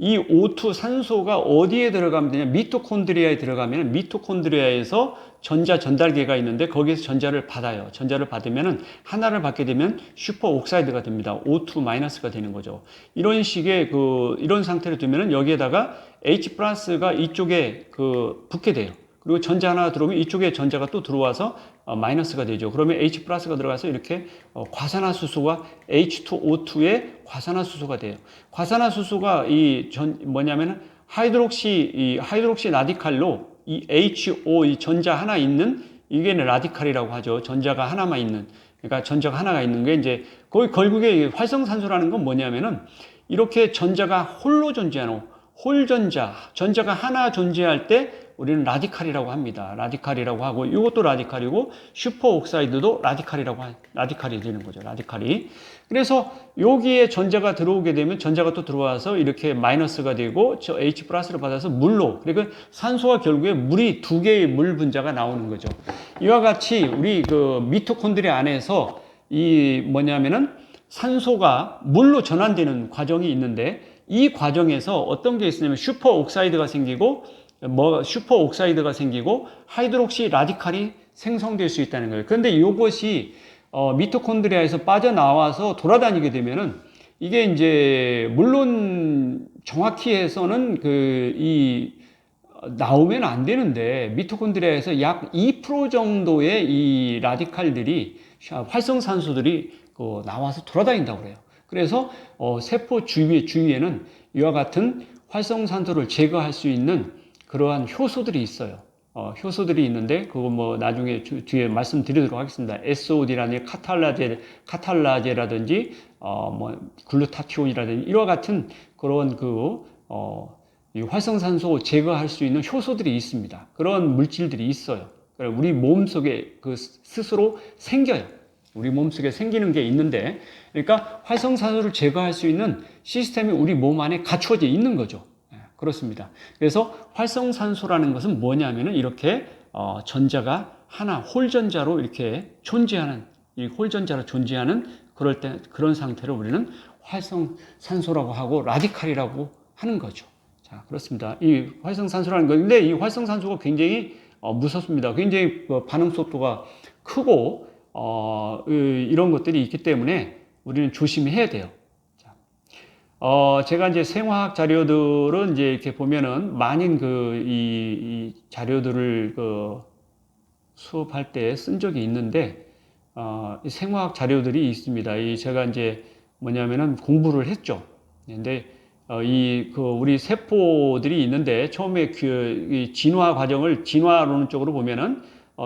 이 O2 산소가 어디에 들어가면 되냐? 미토콘드리아에 들어가면 미토콘드리아에서 전자 전달계가 있는데 거기에서 전자를 받아요. 전자를 받으면은 하나를 받게 되면 슈퍼 옥사이드가 됩니다. O2-가 되는 거죠. 이런 식의 이런 상태로 두면은 여기에다가 H+가 이쪽에 붙게 돼요. 그리고 전자 하나 들어오면 이쪽에 전자가 또 들어와서 마이너스가 되죠. 그러면 H+가 들어가서 이렇게 과산화수소가 H2O2의 과산화수소가 돼요. 과산화수소가 뭐냐면 하이드록시 라디칼로 이 HO 이 전자 하나 있는 이게 라디칼이라고 하죠. 전자가 하나만 있는, 그러니까 전자가 하나가 있는 게 이제 거의 결국에 활성산소라는 건 뭐냐면은 이렇게 전자가 홀로 존재하는 전자가 하나 존재할 때 우리는 라디칼이라고 합니다. 라디칼이라고 하고 이것도 라디칼이고 슈퍼옥사이드도 라디칼이 되는 거죠. 라디칼이. 그래서 여기에 전자가 들어오게 되면 전자가 또 들어와서 이렇게 마이너스가 되고 저 H+를 받아서 물로, 그러니까 산소와 결국에 물이 두 개의 물 분자가 나오는 거죠. 이와 같이 우리 미토콘드리아 안에서 뭐냐면은 산소가 물로 전환되는 과정이 있는데 이 과정에서 어떤 게 있으냐면 슈퍼옥사이드가 생기고 하이드록시 라디칼이 생성될 수 있다는 거예요. 그런데 이것이 미토콘드리아에서 빠져나와서 돌아다니게 되면은 이게 이제 물론 정확히 해서는 나오면 안 되는데 미토콘드리아에서 약 2% 정도의 이 라디칼들이 활성산소들이 나와서 돌아다닌다고 그래요. 그래서 세포 주위에는 이와 같은 활성산소를 제거할 수 있는 그러한 효소들이 있어요. 효소들이 있는데 그거 뭐 나중에 뒤에 말씀드리도록 하겠습니다. SOD라든지 카탈라제라든지 뭐 글루타티온이라든지 이와 같은 그런 이 활성산소 제거할 수 있는 효소들이 있습니다. 그런 물질들이 있어요. 우리 몸 속에 그 스스로 생겨요. 우리 몸 속에 생기는 게 있는데, 그러니까 활성산소를 제거할 수 있는 시스템이 우리 몸 안에 갖추어져 있는 거죠. 그렇습니다. 그래서 활성산소라는 것은 뭐냐면은 이렇게 전자가 하나 홀전자로 이렇게 존재하는, 이 홀전자로 존재하는 그럴 때 그런 상태를 우리는 활성산소라고 하고 라디칼이라고 하는 거죠. 자, 그렇습니다. 이 활성산소라는 건데 이 활성산소가 굉장히 무섭습니다. 굉장히 반응 속도가 크고 이런 것들이 있기 때문에 우리는 조심해야 돼요. 제가 이제 생화학 자료들은 이제 이렇게 보면은 많은 이 자료들을 수업할 때 쓴 적이 있는데, 이 생화학 자료들이 있습니다. 제가 이제 뭐냐면은 공부를 했죠. 근데, 우리 세포들이 있는데, 처음에 이 진화 과정을 진화론적으로 보면은,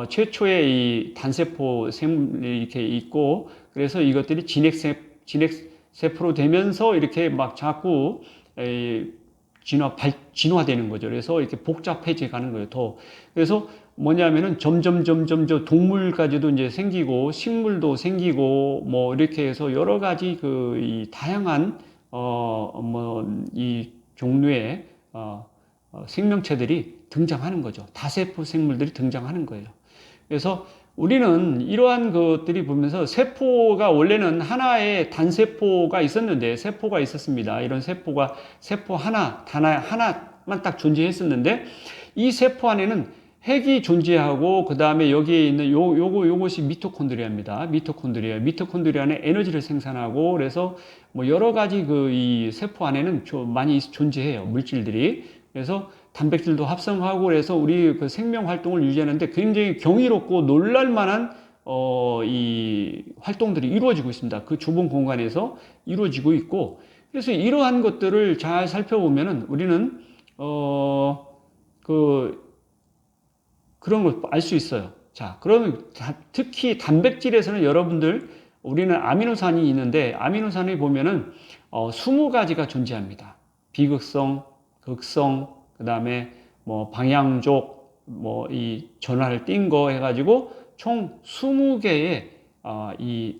최초의 이 단세포 생물이 이렇게 있고, 그래서 이것들이 진핵세포로 되면서 이렇게 막 자꾸 진화되는 거죠. 그래서 이렇게 복잡해져 가는 거예요. 그래서 뭐냐면은 점점 동물까지도 이제 생기고 식물도 생기고 뭐 이렇게 해서 여러 가지 이 다양한 이 종류의 생명체들이 등장하는 거죠. 다세포 생물들이 등장하는 거예요. 그래서 우리는 이러한 것들이 보면서 세포가 원래는 하나의 단세포가 있었는데, 세포가 있었습니다. 이런 세포 하나만 딱 존재했었는데, 이 세포 안에는 핵이 존재하고, 그 다음에 여기에 있는 요것이 미토콘드리아입니다. 미토콘드리아는 에너지를 생산하고, 그래서 뭐 여러 가지 이 세포 안에는 많이 존재해요. 물질들이. 그래서 단백질도 합성하고 그래서 우리 그 생명 활동을 유지하는데 굉장히 경이롭고 놀랄만한 이 활동들이 이루어지고 있습니다. 그 좁은 공간에서 이루어지고 있고, 그래서 이러한 것들을 잘 살펴보면은 우리는 그런 걸 알 수 있어요. 자, 그러면 특히 단백질에서는 여러분들 우리는 아미노산이 있는데 아미노산을 보면은 20가지가 존재합니다. 비극성, 극성, 그 다음에 뭐 방향족, 뭐 이 전화를 띈 거 해가지고 총 20개의 이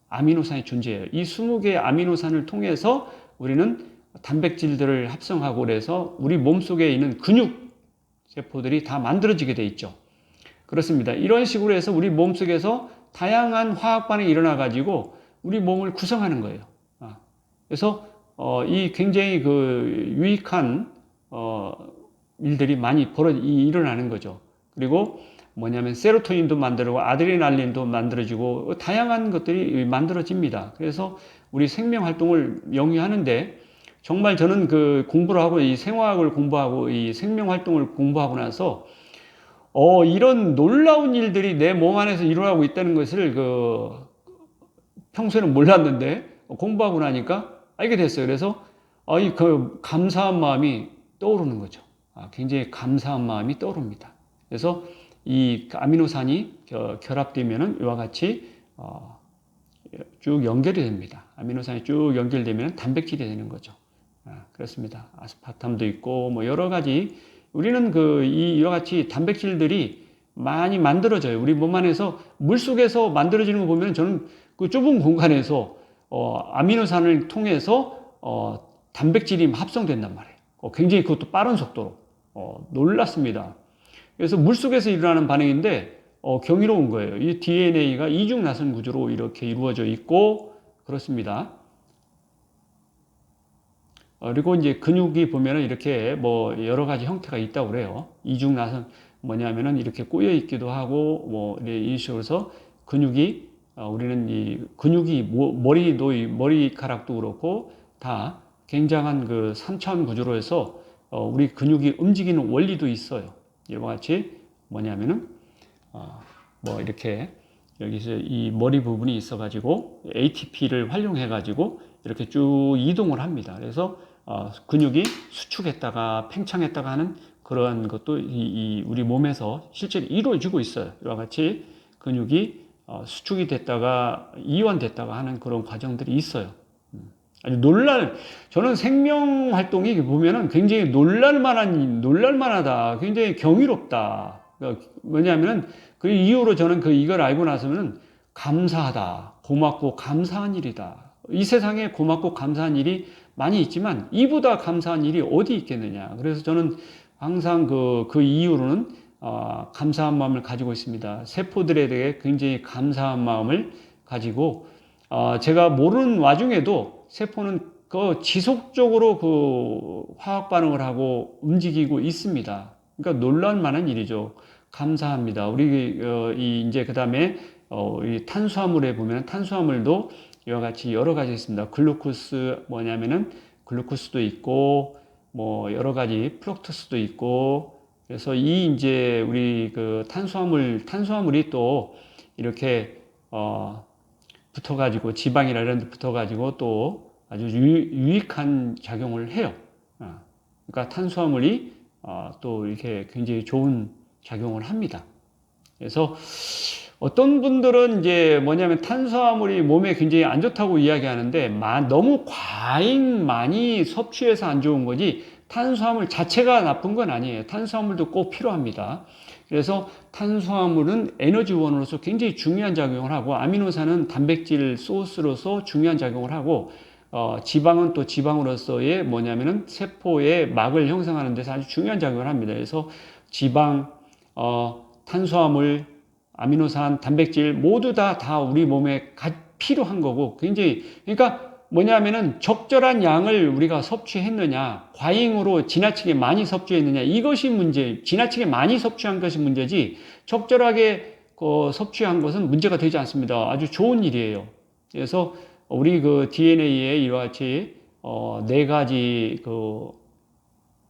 아미노산이 존재해요. 이 20개의 아미노산을 통해서 우리는 단백질들을 합성하고 그래서 우리 몸속에 있는 근육 세포들이 다 만들어지게 돼 있죠. 그렇습니다. 이런 식으로 해서 우리 몸속에서 다양한 화학 반응이 일어나 가지고 우리 몸을 구성하는 거예요. 그래서 이 굉장히 유익한 일들이 많이 일어나는 거죠. 그리고 뭐냐면 세로토닌도 만들고 아드레날린도 만들어지고 다양한 것들이 만들어집니다. 그래서 우리 생명 활동을 영위하는데 정말 저는 공부를 하고 이 생화학을 공부하고 이 생명 활동을 공부하고 나서 이런 놀라운 일들이 내 몸 안에서 일어나고 있다는 것을 평소에는 몰랐는데 공부하고 나니까 알게 됐어요. 그래서 감사한 마음이 떠오르는 거죠. 굉장히 감사한 마음이 떠오릅니다. 그래서 이 아미노산이 결합되면은 이와 같이 쭉 연결이 됩니다. 아미노산이 쭉 연결되면 단백질이 되는 거죠. 그렇습니다. 아스파탐도 있고 뭐 여러 가지 우리는 이와 같이 단백질들이 많이 만들어져요. 우리 몸 안에서 물속에서 만들어지는 거 보면 저는 그 좁은 공간에서 아미노산을 통해서 단백질이 합성된단 말이에요. 굉장히 그것도 빠른 속도로 놀랐습니다. 그래서 물속에서 일어나는 반응인데 경이로운 거예요. 이 DNA가 이중 나선 구조로 이렇게 이루어져 있고 그렇습니다. 그리고 이제 근육이 보면은 이렇게 뭐 여러 가지 형태가 있다고 그래요. 이중 나선 뭐냐면은 이렇게 꼬여 있기도 하고 뭐 이런 식으로 해서 근육이 우리는 이 근육이 머리카락도 그렇고 다 굉장한 3차원 구조로 해서 우리 근육이 움직이는 원리도 있어요. 이와 같이 뭐냐면은 뭐 이렇게 여기서 이 머리 부분이 있어 가지고 ATP를 활용해 가지고 이렇게 쭉 이동을 합니다. 그래서 근육이 수축했다가 팽창했다가 하는 그러한 것도 우리 몸에서 실제로 이루어지고 있어요. 이와 같이 근육이 수축이 됐다가 이완됐다가 하는 그런 과정들이 있어요. 아주 저는 생명 활동이 보면은 굉장히 놀랄만하다. 굉장히 경이롭다. 뭐냐면은 그 이후로 저는 이걸 알고 나서는 감사하다. 고맙고 감사한 일이다. 이 세상에 고맙고 감사한 일이 많이 있지만 이보다 감사한 일이 어디 있겠느냐. 그래서 저는 항상 그 이후로는 감사한 마음을 가지고 있습니다. 세포들에 대해 굉장히 감사한 마음을 가지고 제가 모르는 와중에도 세포는 지속적으로 화학 반응을 하고 움직이고 있습니다. 그러니까 놀랄 만한 일이죠. 감사합니다. 우리 이제 그다음에 이 탄수화물에 보면 탄수화물도 이와 같이 여러 가지 있습니다. 글루코스 뭐냐면은 글루코스도 있고 뭐 여러 가지 프럭토스도 있고 그래서 이제 우리 탄수화물이 또 이렇게 붙어가지고 지방이나 이런 데 붙어가지고 또 아주 유익한 작용을 해요. 그러니까 탄수화물이 또 이렇게 굉장히 좋은 작용을 합니다. 그래서 어떤 분들은 이제 뭐냐면 탄수화물이 몸에 굉장히 안 좋다고 이야기하는데 너무 많이 섭취해서 안 좋은 거지 탄수화물 자체가 나쁜 건 아니에요. 탄수화물도 꼭 필요합니다. 그래서 탄수화물은 에너지원으로서 굉장히 중요한 작용을 하고 아미노산은 단백질 소스로서 중요한 작용을 하고 지방은 또 지방으로서의 뭐냐면은 세포의 막을 형성하는 데서 아주 중요한 작용을 합니다. 그래서 지방, 탄수화물, 아미노산, 단백질 모두 다 우리 몸에 필요한 거고 굉장히 그러니까 뭐냐면은 적절한 양을 우리가 섭취했느냐 과잉으로 지나치게 많이 섭취했느냐 이것이 문제 지나치게 많이 섭취한 것이 문제지 적절하게 섭취한 것은 문제가 되지 않습니다. 아주 좋은 일이에요. 그래서 우리 DNA에 이와 같이 4가지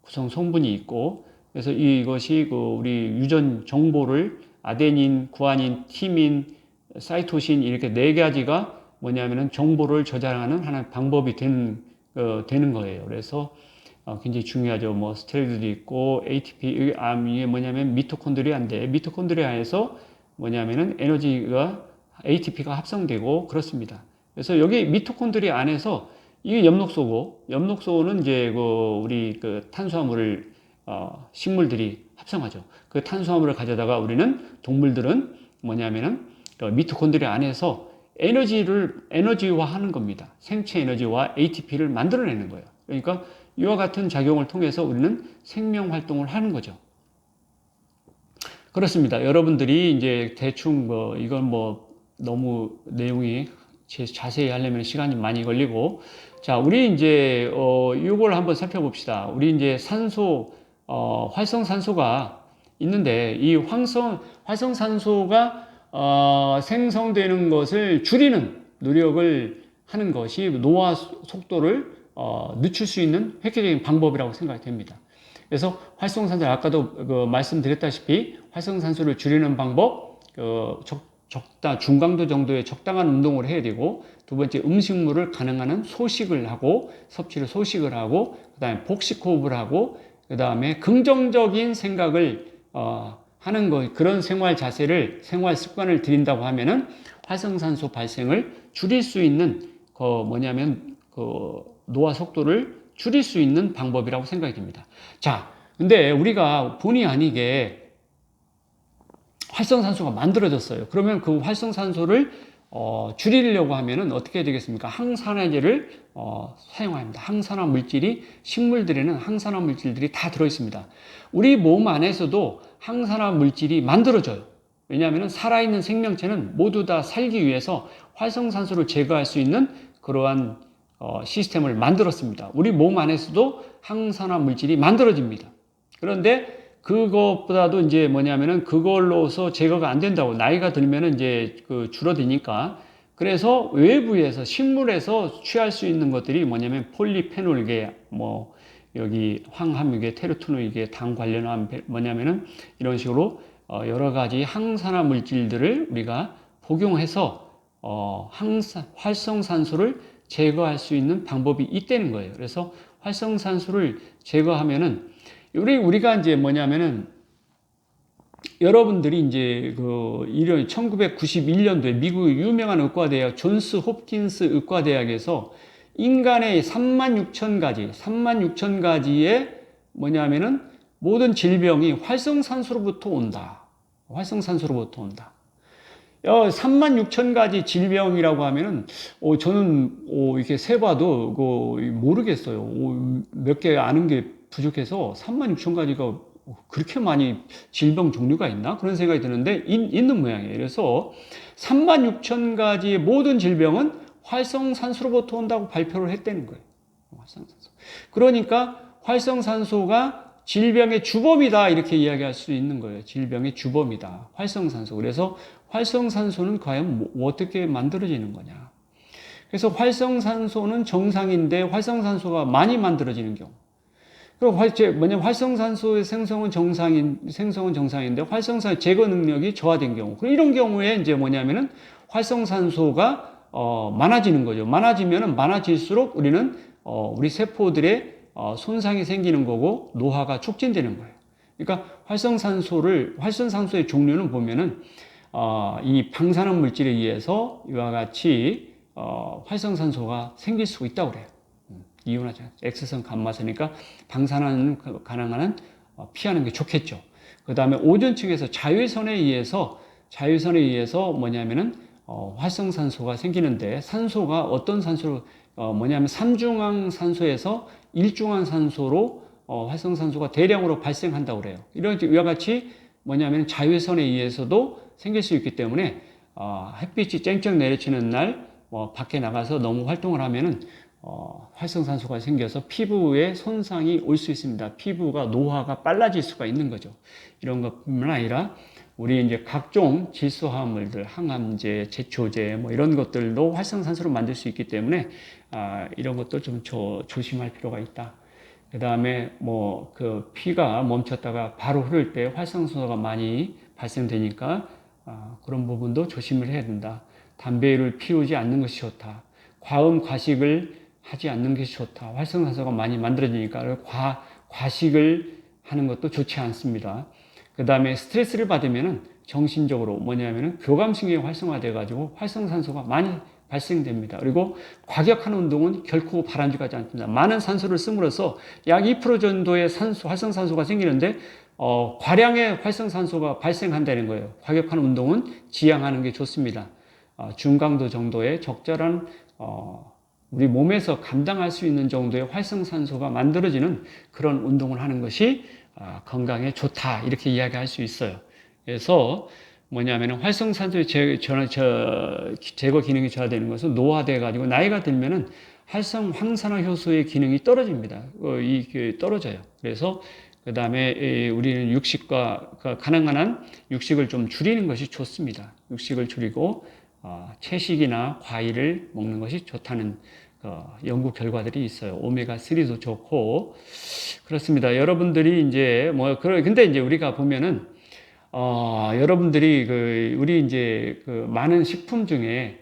구성 성분이 있고 그래서 이것이 우리 유전 정보를 아데닌, 구아닌, 티민, 사이토신 이렇게 4가지가 뭐냐면은 정보를 저장하는 하나의 방법이 되는 거예요. 그래서 굉장히 중요하죠. 뭐 스테로이드도 있고 ATP 이게 뭐냐면 미토콘드리아인데 미토콘드리아에서 뭐냐면은 에너지가 ATP가 합성되고 그렇습니다. 그래서 여기 미토콘드리아 안에서 이게 엽록소는 이제 우리 탄수화물을 식물들이 합성하죠. 그 탄수화물을 가져다가 우리는 동물들은 뭐냐면은 미토콘드리아 안에서 에너지화하는 겁니다. 생체 에너지와 ATP를 만들어내는 거예요. 그러니까 이와 같은 작용을 통해서 우리는 생명 활동을 하는 거죠. 그렇습니다. 여러분들이 이제 대충 이건 너무 내용이 자세히 하려면 시간이 많이 걸리고 자, 우리 이제 이걸 한번 살펴봅시다. 우리 이제 활성산소가 있는데 이 활성산소가 생성되는 것을 줄이는 노력을 하는 것이 노화 속도를 늦출 수 있는 획기적인 방법이라고 생각이 됩니다. 그래서 활성산소 아까도 말씀드렸다시피 활성산소를 줄이는 방법 중강도 정도의 적당한 운동을 해야 되고 두 번째 음식물을 가능한 소식을 하고 섭취를 소식을 하고 그 다음에 복식 호흡을 하고 그 다음에 긍정적인 생각을 하는 것 그런 생활 습관을 들인다고 하면은 활성산소 발생을 줄일 수 있는 노화 속도를 줄일 수 있는 방법이라고 생각이 됩니다. 자, 근데 우리가 본의 아니게 활성산소가 만들어졌어요. 그러면 그 활성산소를 줄이려고 하면은 어떻게 해야 되겠습니까? 항산화제를 사용합니다. 항산화 물질이 식물들에는 항산화 물질들이 다 들어 있습니다. 우리 몸 안에서도 항산화 물질이 만들어져요. 왜냐하면 살아있는 생명체는 모두 다 살기 위해서 활성산소를 제거할 수 있는 그러한 시스템을 만들었습니다. 우리 몸 안에서도 항산화 물질이 만들어집니다. 그런데 그것보다도 이제 뭐냐면은 그걸로서 제거가 안 된다고 나이가 들면은 이제 줄어드니까 그래서 외부에서 식물에서 취할 수 있는 것들이 뭐냐면 폴리페놀계 여기 황함유계, 테르토노이계, 당 관련한 뭐냐면은 이런 식으로 여러 가지 항산화 물질들을 우리가 복용해서 활성산소를 제거할 수 있는 방법이 있다는 거예요. 그래서 활성산소를 제거하면은 우리가 이제 뭐냐면은 여러분들이 이제 이런 1991년도에 미국의 유명한 의과대학 존스 홉킨스 의과대학에서 인간의 36,000가지의 뭐냐면은 모든 질병이 활성산소로부터 온다. 활성산소로부터 온다. 36,000가지 질병이라고 하면은, 저는, 이렇게 세봐도, 모르겠어요. 몇 개 아는 게 부족해서 36,000가지가 그렇게 많이 질병 종류가 있나? 그런 생각이 드는데, 있는 모양이에요. 그래서 36,000가지의 모든 질병은 활성산소로부터 온다고 발표를 했다는 거예요. 활성산소. 그러니까 활성산소가 질병의 주범이다 이렇게 이야기할 수 있는 거예요. 질병의 주범이다. 활성산소. 그래서 활성산소는 과연 어떻게 만들어지는 거냐. 그래서 활성산소는 정상인데 활성산소가 많이 만들어지는 경우. 그리고 뭐냐면 활성산소의 생성은 정상인데 활성산소 제거 능력이 저하된 경우. 이런 경우에 이제 뭐냐면은 활성산소가 많아지는 거죠. 많아지면은 많아질수록 우리는 우리 세포들의 손상이 생기는 거고 노화가 촉진되는 거예요. 그러니까 활성산소의 종류는 보면은 이 방사능 물질에 의해서 이와 같이 활성산소가 생길 수 있다고 그래요. 이온화제, X선 감마선이니까 방사능 가능한 피하는 게 좋겠죠. 그 다음에 오존층에서 자외선에 의해서 뭐냐면은 활성산소가 생기는데 산소가 어떤 산소로 뭐냐면 삼중항산소에서 일중항산소로 활성산소가 대량으로 발생한다고 그래요. 이와 같이 뭐냐면 자외선에 의해서도 생길 수 있기 때문에 햇빛이 쨍쨍 내리치는 날 밖에 나가서 너무 활동을 하면은 활성산소가 생겨서 피부에 손상이 올 수 있습니다. 피부가 노화가 빨라질 수가 있는 거죠. 이런 것뿐만 아니라 우리 이제 각종 질소화합물들, 항암제, 제초제 뭐 이런 것들도 활성산소로 만들 수 있기 때문에 이런 것도 좀 조심할 필요가 있다. 그 다음에 피가 멈췄다가 바로 흐를 때 활성산소가 많이 발생되니까 그런 부분도 조심을 해야 된다. 담배를 피우지 않는 것이 좋다. 과식을 하지 않는 것이 좋다. 활성산소가 많이 만들어지니까 과식을 하는 것도 좋지 않습니다. 그 다음에 스트레스를 받으면은 정신적으로 뭐냐면은 교감신경이 활성화돼 가지고 활성산소가 많이 발생됩니다. 그리고 과격한 운동은 결코 바람직하지 않습니다. 많은 산소를 씀으로써 약 2% 정도의 활성산소가 생기는데 과량의 활성산소가 발생한다는 거예요. 과격한 운동은 지양하는 게 좋습니다. 중강도 정도의 적절한 우리 몸에서 감당할 수 있는 정도의 활성산소가 만들어지는 그런 운동을 하는 것이 건강에 좋다 이렇게 이야기할 수 있어요. 그래서 뭐냐면은 활성산소의 제거 기능이 저하되는 것은 노화돼 가지고 나이가 들면은 항산화 효소의 기능이 떨어집니다. 떨어져요. 그래서 그 다음에 우리는 가능한 한 육식을 좀 줄이는 것이 좋습니다. 육식을 줄이고 채식이나 과일을 먹는 것이 좋다는 연구 결과들이 있어요. 오메가3도 좋고 그렇습니다. 여러분들이 이제 근데 이제 우리가 보면은 여러분들이 우리 이제 많은 식품 중에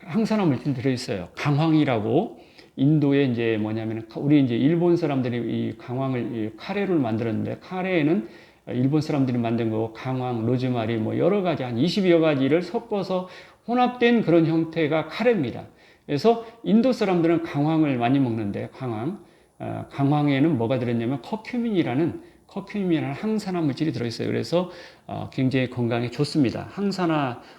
항산화 물질 들어있어요. 강황이라고 인도에 이제 뭐냐면 우리 이제 일본 사람들이 이 강황을 카레를 만들었는데 카레에는 일본 사람들이 만든 거 강황, 로즈마리 뭐 여러 가지 한 20여 가지를 섞어서 혼합된 그런 형태가 카레입니다. 그래서 인도 사람들은 강황을 많이 먹는데 강황에는 뭐가 들었냐면 커큐민이라는 항산화 물질이 들어있어요. 그래서 굉장히 건강에 좋습니다.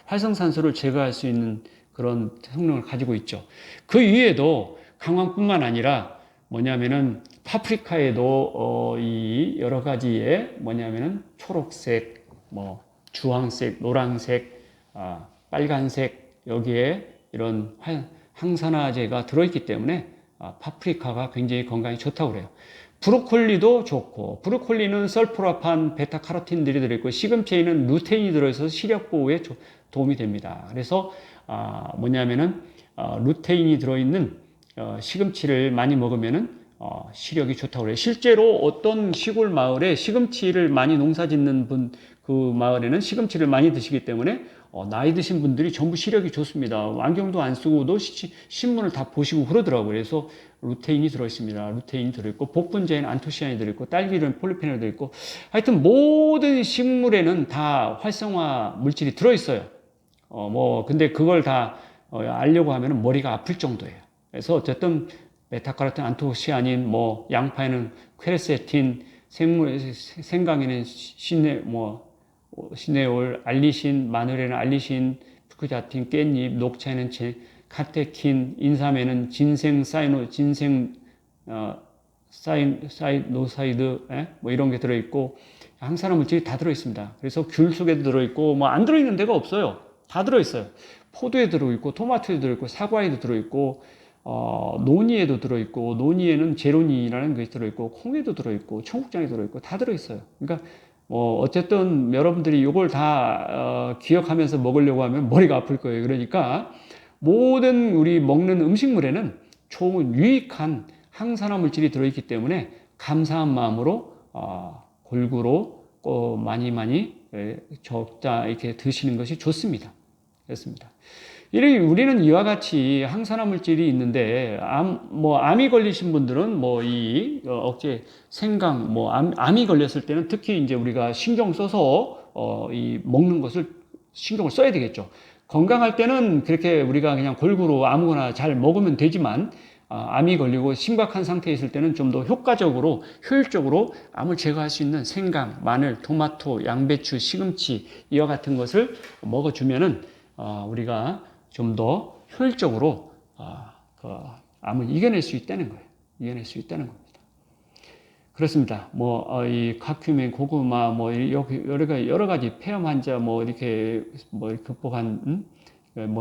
활성산소를 제거할 수 있는 그런 성능을 가지고 있죠. 그 이외에도 강황뿐만 아니라 뭐냐면은 파프리카에도 이 여러 가지의 뭐냐면은 초록색, 주황색, 노란색, 빨간색 여기에 이런 항산화제가 들어있기 때문에 파프리카가 굉장히 건강에 좋다고 그래요. 브로콜리도 좋고 브로콜리는 설포라판, 베타카로틴들이 들어있고 시금치에는 루테인이 들어있어서 시력 보호에 도움이 됩니다. 그래서 뭐냐면은 루테인이 들어있는 시금치를 많이 먹으면은 시력이 좋다고 그래요. 실제로 어떤 시골 마을에 시금치를 많이 농사 짓는 그 마을에는 시금치를 많이 드시기 때문에 나이 드신 분들이 전부 시력이 좋습니다. 안경도 안 쓰고도 신문을 다 보시고 그러더라고요. 그래서 루테인이 들어있습니다. 루테인이 들어있고 복분자에는 안토시아닌이 들어있고 딸기는 폴리페놀이 들어있고 하여튼 모든 식물에는 다 활성화 물질이 들어있어요. 근데 그걸 다 알려고 하면 머리가 아플 정도예요. 그래서 어쨌든 베타카로틴, 안토시아닌, 양파에는 퀘르세틴, 생강에는 시네올, 알리신, 마늘에는 알리신, 피크자틴, 깻잎, 녹차에는 카테킨, 인삼에는 사이노사이드, 이런 게 들어있고, 항산화 물질이 다 들어있습니다. 그래서 귤 속에도 들어있고, 안 들어있는 데가 없어요. 다 들어있어요. 포도에 들어있고, 토마토에 들어있고, 사과에도 들어있고, 노니에도 들어있고, 노니에는 제로닌이라는 것이 들어있고, 콩에도 들어있고, 청국장에 들어있고, 다 들어있어요. 그러니까, 어쨌든 여러분들이 이걸 다 기억하면서 먹으려고 하면 머리가 아플 거예요. 그러니까 모든 우리 먹는 음식물에는 좋은 유익한 항산화 물질이 들어있기 때문에 감사한 마음으로 골고루 많이 적자 이렇게 드시는 것이 좋습니다. 그렇습니다. 우리는 이와 같이 항산화 물질이 있는데 암이 걸리신 분들은 이 억제 생강 암이 걸렸을 때는 특히 이제 우리가 신경 써서 이 먹는 것을 신경을 써야 되겠죠. 건강할 때는 그렇게 우리가 그냥 골고루 아무거나 잘 먹으면 되지만 암이 걸리고 심각한 상태에 있을 때는 좀 더 효율적으로 암을 제거할 수 있는 생강, 마늘, 토마토, 양배추, 시금치 이와 같은 것을 먹어주면은 우리가 좀 더 효율적으로 암을 이겨낼 수 있다는 거예요. 이겨낼 수 있다는 겁니다. 그렇습니다. 이 카큐민, 고구마, 여러 가지 폐암 환자, 이렇게 극복한,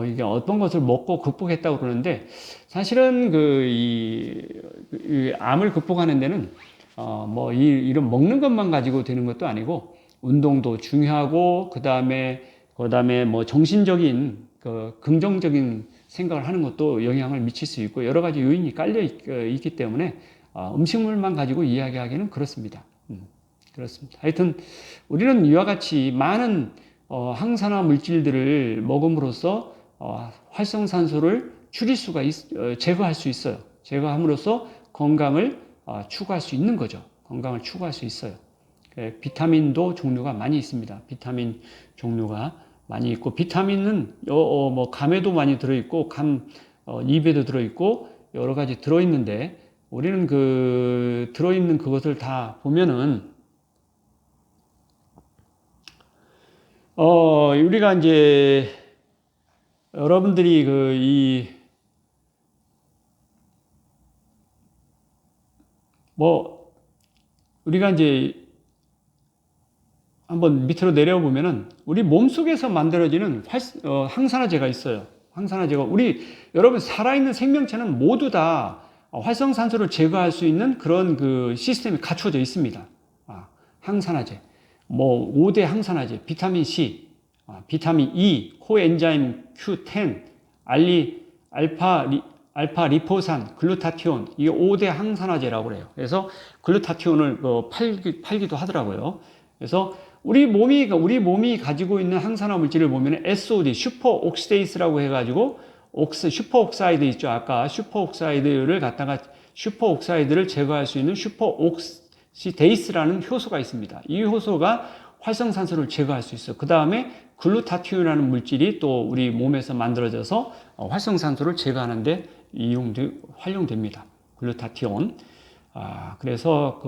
이게 어떤 것을 먹고 극복했다고 그러는데, 사실은 이 암을 극복하는 데는, 이런 먹는 것만 가지고 되는 것도 아니고, 운동도 중요하고, 그 다음에 정신적인, 긍정적인 생각을 하는 것도 영향을 미칠 수 있고, 여러 가지 요인이 깔려 있기 때문에, 음식물만 가지고 이야기하기는 그렇습니다. 그렇습니다. 하여튼, 우리는 이와 같이 많은, 항산화 물질들을 먹음으로써, 활성산소를 제거할 수 있어요. 제거함으로써 건강을, 추구할 수 있는 거죠. 건강을 추구할 수 있어요. 비타민도 종류가 많이 있습니다. 비타민 종류가 많이 있고, 비타민은 감에도 많이 들어있고, 잎에도 들어있고, 여러 가지 들어있는데, 우리는 들어있는 그것을 다 보면은, 우리가 이제, 여러분들이 우리가 이제, 한번 밑으로 내려보면은 우리 몸속에서 만들어지는 항산화제가 있어요. 항산화제가 여러분 살아있는 생명체는 모두 다 활성산소를 제거할 수 있는 그런 시스템이 갖춰져 있습니다. 항산화제. 5대 항산화제, 비타민 C, 비타민 E, 코엔자임 Q10, 알파 리포산, 글루타티온, 이게 5대 항산화제라고 그래요. 그래서 글루타티온을 팔기도 하더라고요. 그래서 우리 몸이 가지고 있는 항산화 물질을 보면 SOD, 슈퍼옥시데이스라고 해가지고 슈퍼옥사이드 있죠. 아까 슈퍼옥사이드를 제거할 수 있는 슈퍼옥시데이스라는 효소가 있습니다. 이 효소가 활성산소를 제거할 수 있어요. 그 다음에 글루타티온이라는 물질이 또 우리 몸에서 만들어져서 활성산소를 제거하는데 활용됩니다. 글루타티온. 그래서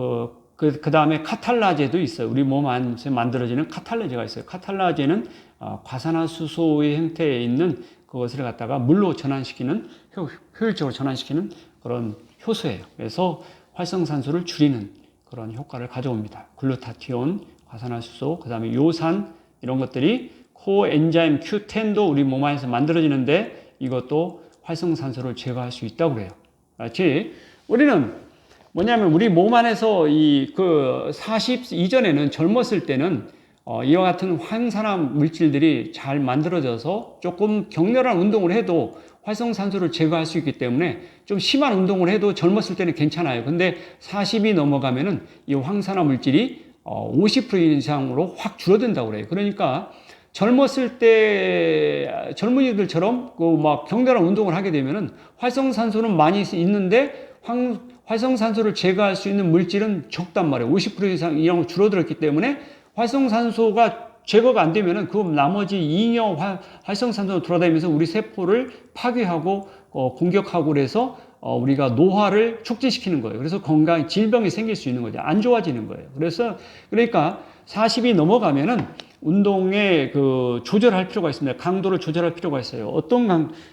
그 다음에 카탈라제도 있어요. 우리 몸 안에서 만들어지는 카탈라제가 있어요. 카탈라제는 과산화수소의 형태에 있는 그것을 갖다가 물로 효율적으로 전환시키는 그런 효소예요. 그래서 활성산소를 줄이는 그런 효과를 가져옵니다. 글루타티온, 과산화수소, 그 다음에 요산, 이런 것들이 코엔자임 Q10도 우리 몸 안에서 만들어지는데 이것도 활성산소를 제거할 수 있다고 그래요. 같이 우리는 뭐냐면 우리 몸 안에서 40 이전에는 젊었을 때는 이와 같은 항산화 물질들이 잘 만들어져서 조금 격렬한 운동을 해도 활성산소를 제거할 수 있기 때문에 좀 심한 운동을 해도 젊었을 때는 괜찮아요. 근데 40이 넘어가면은 이 항산화 물질이 50% 이상으로 확 줄어든다고 그래요. 그러니까 젊었을 때 젊은이들처럼 그 막 격렬한 운동을 하게 되면은 활성산소는 많이 있는데 활성산소를 제거할 수 있는 물질은 적단 말이에요. 50% 이상 이런 줄어들었기 때문에 활성산소가 제거가 안 되면은 그 나머지 잉여 활성산소가 돌아다니면서 우리 세포를 파괴하고 공격하고 그래서 우리가 노화를 촉진시키는 거예요. 그래서 질병이 생길 수 있는 거죠. 안 좋아지는 거예요. 그러니까 40이 넘어가면은 운동에 조절할 필요가 있습니다. 강도를 조절할 필요가 있어요.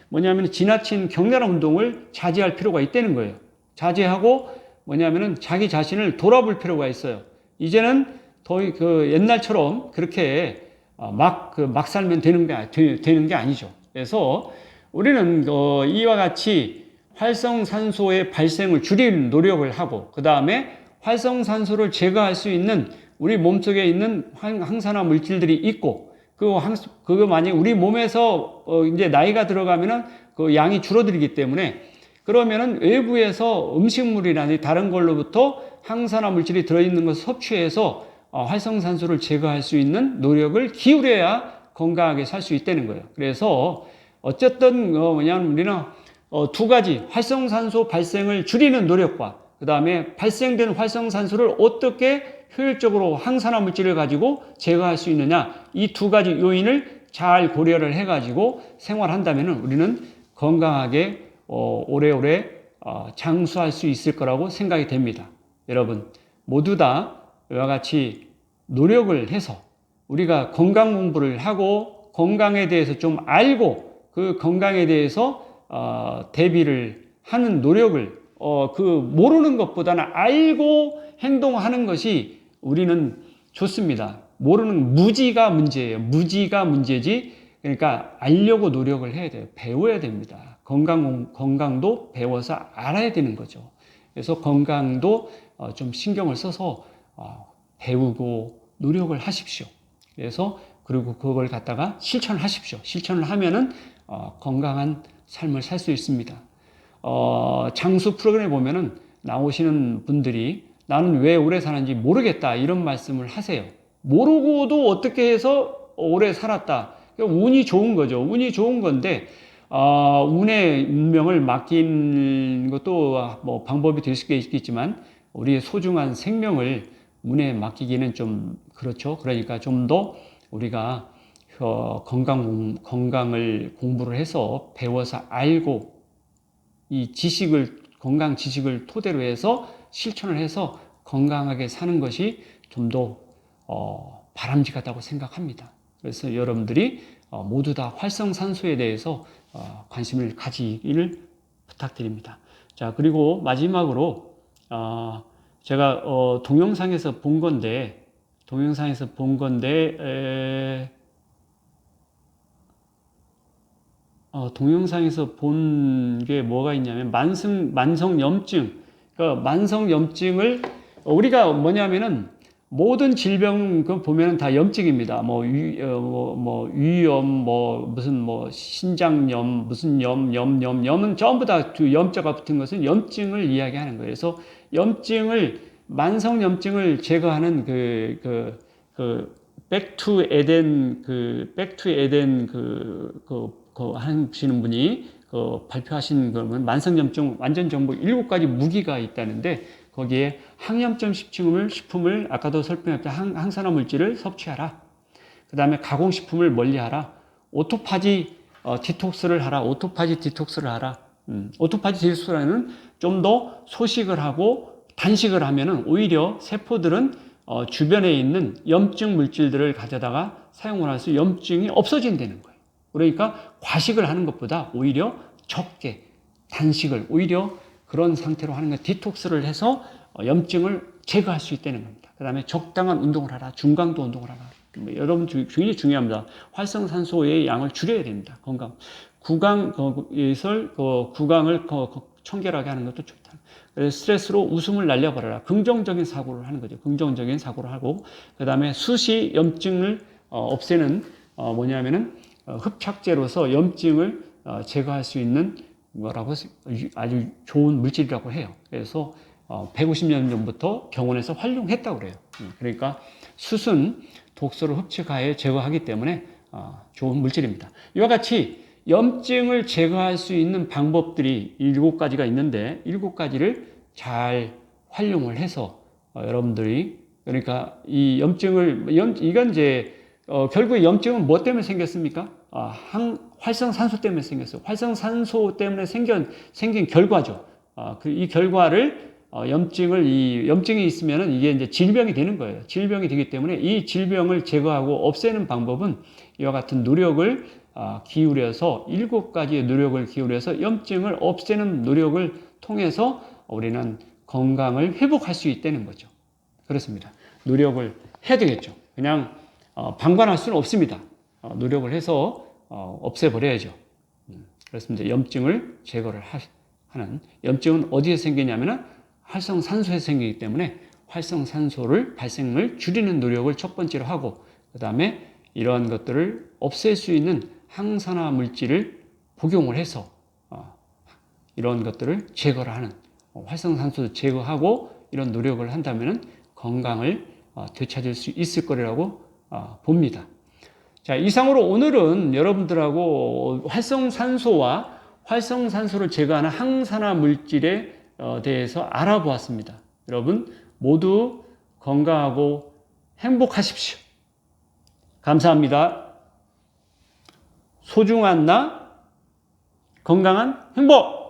뭐냐면 지나친 격렬한 운동을 자제할 필요가 있다는 거예요. 자제하고 뭐냐면은 자기 자신을 돌아볼 필요가 있어요. 이제는 더 옛날처럼 그렇게 막 살면 되는 게 아니죠. 그래서 우리는 이와 같이 활성산소의 발생을 줄이는 노력을 하고, 그 다음에 활성산소를 제거할 수 있는 우리 몸속에 있는 항산화 물질들이 있고, 그거 만약 우리 몸에서 이제 나이가 들어가면은 그 양이 줄어들기 때문에, 그러면은 외부에서 음식물이나 다른 걸로부터 항산화 물질이 들어있는 것을 섭취해서 활성산소를 제거할 수 있는 노력을 기울여야 건강하게 살 수 있다는 거예요. 그래서 어쨌든 뭐냐면 우리는 두 가지 활성산소 발생을 줄이는 노력과 그 다음에 발생된 활성산소를 어떻게 효율적으로 항산화 물질을 가지고 제거할 수 있느냐, 이 두 가지 요인을 잘 고려를 해가지고 생활한다면 우리는 건강하게 오래오래 장수할 수 있을 거라고 생각이 됩니다. 여러분 모두 다 이와 같이 노력을 해서 우리가 건강 공부를 하고 건강에 대해서 좀 알고 그 건강에 대해서 대비를 하는 노력을 모르는 것보다는 알고 행동하는 것이 우리는 좋습니다. 모르는 무지가 문제예요. 무지가 문제지. 그러니까 알려고 노력을 해야 돼요. 배워야 됩니다. 건강도 배워서 알아야 되는 거죠. 그래서 건강도 좀 신경을 써서 배우고 노력을 하십시오. 그래서 그리고 그걸 갖다가 실천을 하십시오. 실천을 하면은 건강한 삶을 살 수 있습니다. 장수 프로그램에 보면은 나오시는 분들이 나는 왜 오래 사는지 모르겠다 이런 말씀을 하세요. 모르고도 어떻게 해서 오래 살았다. 운이 좋은 거죠. 운이 좋은 건데 운의 운명을 맡긴 것도 뭐 방법이 될 수 있겠지만 우리의 소중한 생명을 운에 맡기기는 좀 그렇죠. 그러니까 좀 더 우리가 건강을 공부를 해서 배워서 알고 이 건강 지식을 토대로 해서 실천을 해서 건강하게 사는 것이 좀 더 바람직하다고 생각합니다. 그래서 여러분들이 모두 다 활성산소에 대해서 관심을 가지기를 부탁드립니다. 자, 그리고 마지막으로 제가 동영상에서 본 건데 동영상에서 본 게 뭐가 있냐면 만성염증. 그러니까 만성염증을 우리가 뭐냐면은 모든 질병 보면은 다 염증입니다. 위염, 무슨 신장염, 무슨 염은 전부 다 염자가 붙은 것은 염증을 이야기하는 거예요. 그래서 만성염증을 제거하는 백투 에덴 하시는 분이 발표하신 거는 만성염증 완전 정복 7가지 무기가 있다는데 거기에 항염증 식품을 아까도 설명했던 항산화 물질을 섭취하라. 그 다음에 가공식품을 멀리하라. 오토파지 디톡스를 하라. 오토파지 디톡스라는 좀 더 소식을 하고 단식을 하면은 오히려 세포들은 주변에 있는 염증 물질들을 가져다가 사용을 해서 염증이 없어진다는 거예요. 그러니까 과식을 하는 것보다 오히려 적게 단식을 오히려 그런 상태로 하는 것, 디톡스를 해서 염증을 제거할 수 있다는 겁니다. 그 다음에 적당한 운동을 하라. 중강도 운동을 하라. 여러분 굉장히 중요합니다. 활성산소의 양을 줄여야 됩니다. 구강을 청결하게 하는 것도 좋다. 그래서 스트레스로 웃음을 날려버려라. 긍정적인 사고를 하는 거죠. 긍정적인 사고를 하고 그 다음에 수시 염증을 없애는 흡착제로서 염증을 제거할 수 있는 거라고 아주 좋은 물질이라고 해요. 그래서 150년 전부터 병원에서 활용했다고 그래요. 그러니까 숯은 독소를 흡착하여 제거하기 때문에 좋은 물질입니다. 이와 같이 염증을 제거할 수 있는 방법들이 7가지가 있는데 7가지를 잘 활용을 해서 여러분들이 그러니까 이 이건 이제 결국에 염증은 뭐 때문에 생겼습니까? 활성산소 때문에 생겼어요. 활성산소 때문에 생긴 결과죠. 이 결과를 염증이 있으면은 이게 이제 질병이 되는 거예요. 질병이 되기 때문에 이 질병을 제거하고 없애는 방법은 이와 같은 노력을 기울여서 7가지의 노력을 기울여서 염증을 없애는 노력을 통해서 우리는 건강을 회복할 수 있다는 거죠. 그렇습니다. 노력을 해야 되겠죠. 그냥 방관할 수는 없습니다. 노력을 해서 없애버려야죠. 그렇습니다. 염증을 제거를 하는 염증은 어디에 생기냐면은 활성산소에서 생기기 때문에 활성산소를 발생을 줄이는 노력을 첫 번째로 하고 그 다음에 이러한 것들을 없앨 수 있는 항산화 물질을 복용을 해서 이런 것들을 제거를 하는 활성산소를 제거하고 이런 노력을 한다면 건강을 되찾을 수 있을 거라고 봅니다. 자, 이상으로 오늘은 여러분들하고 활성산소와 활성산소를 제거하는 항산화 물질에 대해서 알아보았습니다. 여러분 모두 건강하고 행복하십시오. 감사합니다. 소중한 나, 건강한 행복!